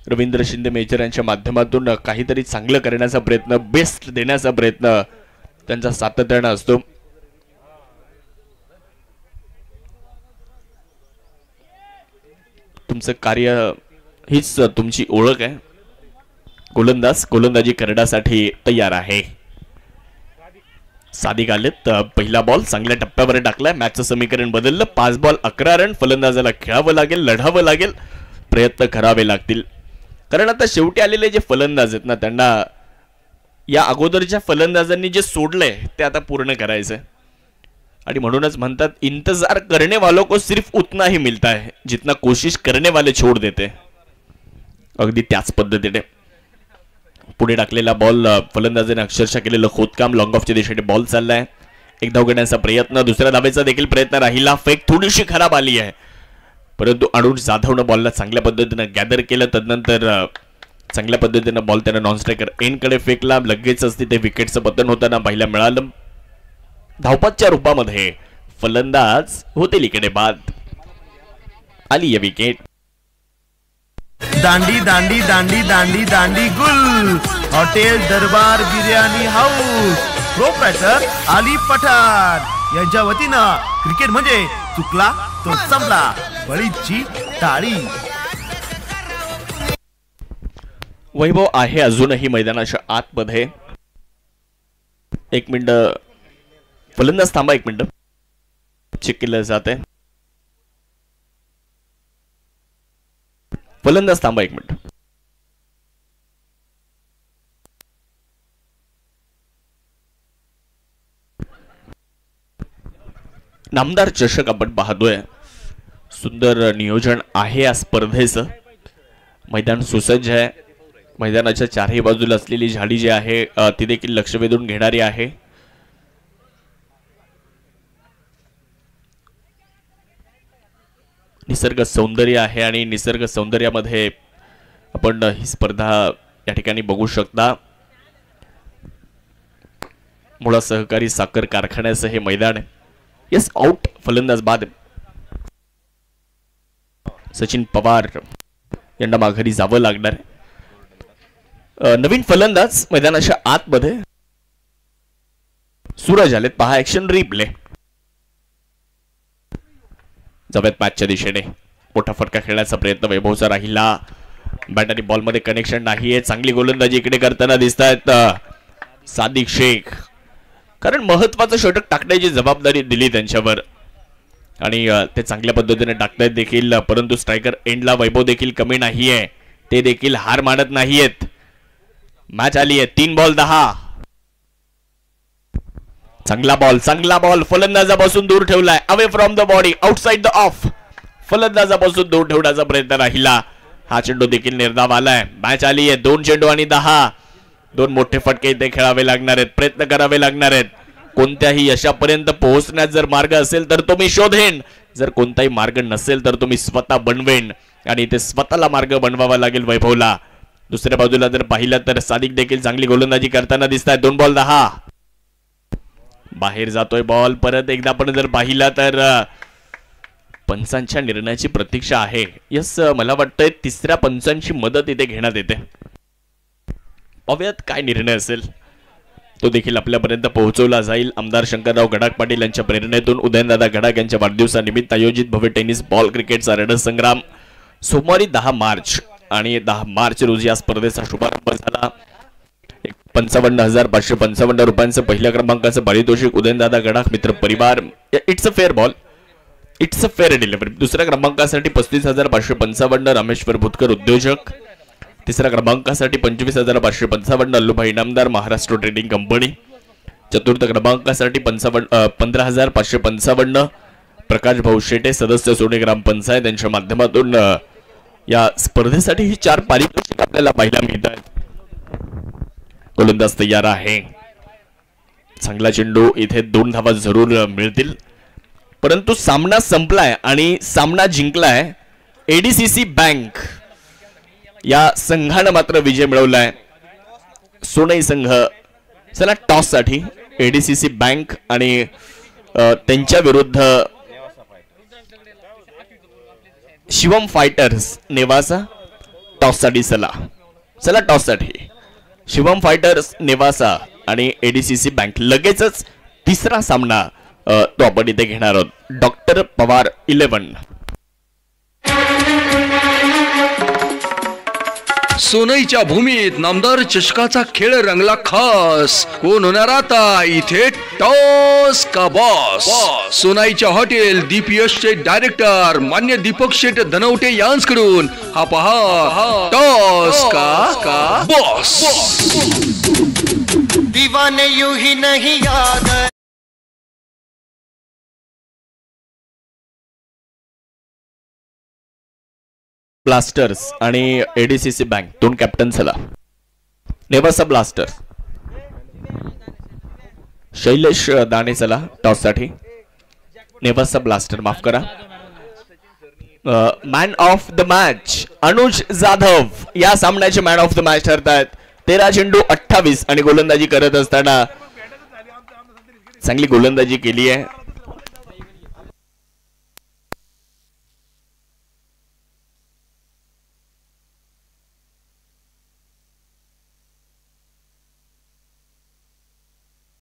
रवींद्र शिंदे मेजर यांच्या माध्यमातून काहीतरी चांगलं करण्याचा प्रयत्न, बेस्ट देण्याचा प्रयत्न त्यांचा सातत्यानं असतो. तुमचं कार्य हीच तुमची ओळख आहे. गोलंदाज गोलंदाजी करण्यासाठी तयार आहे. सादिक आलेत. पहिला बॉल चांगल्या टप्प्यावर टाकलाय. मॅचचं समीकरण बदललं. 5 बॉल 11 रन. फलंदाजाला खेळावं लागेल, लढावं लागेल, प्रयत्न करावे लागतील. कारण आता शेवटी आलेले जे फलंदाज आहेत ना, त्यांना या अगोदरच्या फलंदाजांनी जे सोडलंय ते आता पूर्ण करायचंय. आणि म्हणूनच म्हणतात इंतजार करने वालों को सिर्फ उतना ही मिलता है जितना कोशिश करने वाले छोड़ देते. अगदी त्याच पद्धतीने पुढे टाकलेला बॉल फलंदाजाने अक्षरशः केलेलं खोदकाम. लॉंग ऑफच्या दिशेने बॉल चाललाय. एक धाव घेण्याचा प्रयत्न, दुसऱ्या धावेचा देखील प्रयत्न राहिला. फेक थोडीशी खराब आली आहे, परंतु अनुज जाधवनं बॉलला चांगल्या पद्धतीनं गॅदर केलं. तदनंतर चांगल्या पद्धतीनं बॉल त्यानं नॉन स्ट्रायकर एंडकडे फेकला. लगेचच तिथे विकेटचं पतन होताना पाहायला मिळालं. धावपाच्या रूपामध्ये फलंदाज होतील इकडे बाद. आली या विकेट. दांडी दांडी दांडी दांडी दांडी गुल hotel Darbar biryani house proprietor Ali Pathan यांच्या वतीनं क्रिकेट म्हणजे चुकला तो संपला, बळीची टाळी. वैभव आहे अजूनही मैदानाच्या आतमध्ये. 1 मिनिट फलंदाज थांबा. 1 मिनिट चेक केलं जात आहे. फलंदाज थांबा 1 मिनिट. नामदार चषक आपण पाहतोय. सुंदर नियोजन आहे या स्पर्धेचं. मैदान सुसज्ज आहे. मैदानाच्या चारही बाजूला असलेली झाडी जी आहे ती देखील लक्ष वेधून घेणारी आहे. निसर्ग सौंदर्य आहे आणि निसर्ग सौंदर्यामध्ये आपण ही स्पर्धा या ठिकाणी बघू शकता. मुळा सहकारी साखर कारखान्याचं हे मैदान आहे. Yes out. फलंदाज बाद. सचिन पवार यांना माघारी जावं लागणार. नवीन फलंदाज मैदानाच्या आतमध्ये सूरज आलेत. पहा ऍक्शन रिप्ले. जाऊयात मॅचच्या दिशेने. मोठा फटका खेळण्याचा प्रयत्न वैभवचा राहिला. बॅट आणि बॉल मध्ये कनेक्शन नाहीये. चांगली गोलंदाजी इकडे करताना दिसत आहेत सादिक शेख. कारण महत्वाचं षटक टाकण्याची जबाबदारी दिली त्यांच्यावर आणि ते चांगल्या पद्धतीने टाकतायत देखील. परंतु स्ट्रायकर एंडला वैभव देखील कमी नाहीये. ते देखील हार मानत नाहीयेत. मॅच आली आहे 3 बॉल 10. चांगला बॉल फलंदाजापासून दूर ठेवलाय. Away from the body, outside the off. फलंदाजापासून दूर ठेवण्याचा प्रयत्न राहिला. हा चेंडू देखील निर्धाव आलाय. मॅच आली आहे 2 चेंडू आणि 10. 2 मोठे फटके इथे खेळावे लागणार आहेत, प्रयत्न करावे लागणार आहेत. कोणत्याही यशापर्यंत पोहोचण्यात जर मार्ग असेल तर तो मी शोधेन. जर कोणताही मार्ग नसेल तर तो मी स्वतः बनवेन आणि ते स्वतःला मार्ग बनवावा लागेल वैभवला. दुसऱ्या बाजूला जर पाहिलं तर सादिक देखील चांगली गोलंदाजी करताना दिसत आहे. 2 बॉल 10. बाहेर जातोय बॉल. परत एकदा आपण जर पाहिला तर पंचांच्या निर्णयाची प्रतीक्षा आहे. यस, मला वाटतंय 3ऱ्या पंचांची मदत इथे घेण्यात येते. पाहूयात काय निर्णय असेल तो देखील आपल्यापर्यंत पोहोचवला जाईल. आमदार शंकरराव गडाख पाटील यांच्या प्रेरणेतून उदयनदादा गडाख यांच्या वाढदिवसानिमित्त आयोजित भव्य टेनिस बॉल क्रिकेटचा रणसंग्राम सोमवारी 10 मार्च आणि 10 मार्च रोजी या स्पर्धेचा शुभारंभ झाला. 55,555 रुपयांचं पहिल्या क्रमांकाचं पारितोषिक उदयनदादा गडाख मित्र परिवार. It's a fair ball. It's a fair delivery. दुसऱ्या क्रमांकासाठी 35,555 रामेश्वर भुतकर उद्योजक. तिसऱ्या क्रमांकासाठी 25,555 अल्लूभाई इनामदार महाराष्ट्र ट्रेडिंग कंपनी. चतुर्थ क्रमांकासाठी 15,555 प्रकाश भाऊ शेटे सदस्य सोने ग्रामपंचायत यांच्या माध्यमातून या स्पर्धेसाठी ही 4 पारितोषिक आपल्याला पाहायला मिळत आहेत. गोलंदाज तयार आहे. चांगला चेंडू, इथे 2 धावा जरूर मिळतील, परंतु सामना संपलाय आणि सामना जिंकलाय एडीसीसी बँक या संघानं मात्र विजय मिळवलाय. सोनई संघ चला टॉस साठी एडीसीसी बँक आणि त्यांच्या विरुद्ध शिवम फायटर्स नेवासा टॉस साठी. चला टॉस साठी शिवम फायटर्स नेवासा आणि एडीसीसी बँक. लगेचच तिसरा सामना तो आपण इथे घेणार आहोत. डॉक्टर पवार 11. सोनईच्या भूमीत नामदार चषकाचा खेळ रंगला खास. कोण होणार आता इथे टॉस का बॉस? सोनाईच्या हॉटेल दीपयशचे डायरेक्टर मान्य दीपक शेठ धनवटे यांकडून हा पहा टॉस का बॉस. दीवाने यूं ही नहीं याद. ब्लास्टर्स आणि एडीसीसी बँक 2 कॅप्टन. चला नेवासा ब्लास्टर्स शैलेश दाणे. चला टॉस साठी नेवासा ब्लास्टर माफ करा. Man of the match Anuj Jadhav या सामन्याचे मॅन ऑफ द मॅच ठरतायत. 13 चेंडू 28 आणि गोलंदाजी करत असताना चांगली गोलंदाजी केली आहे.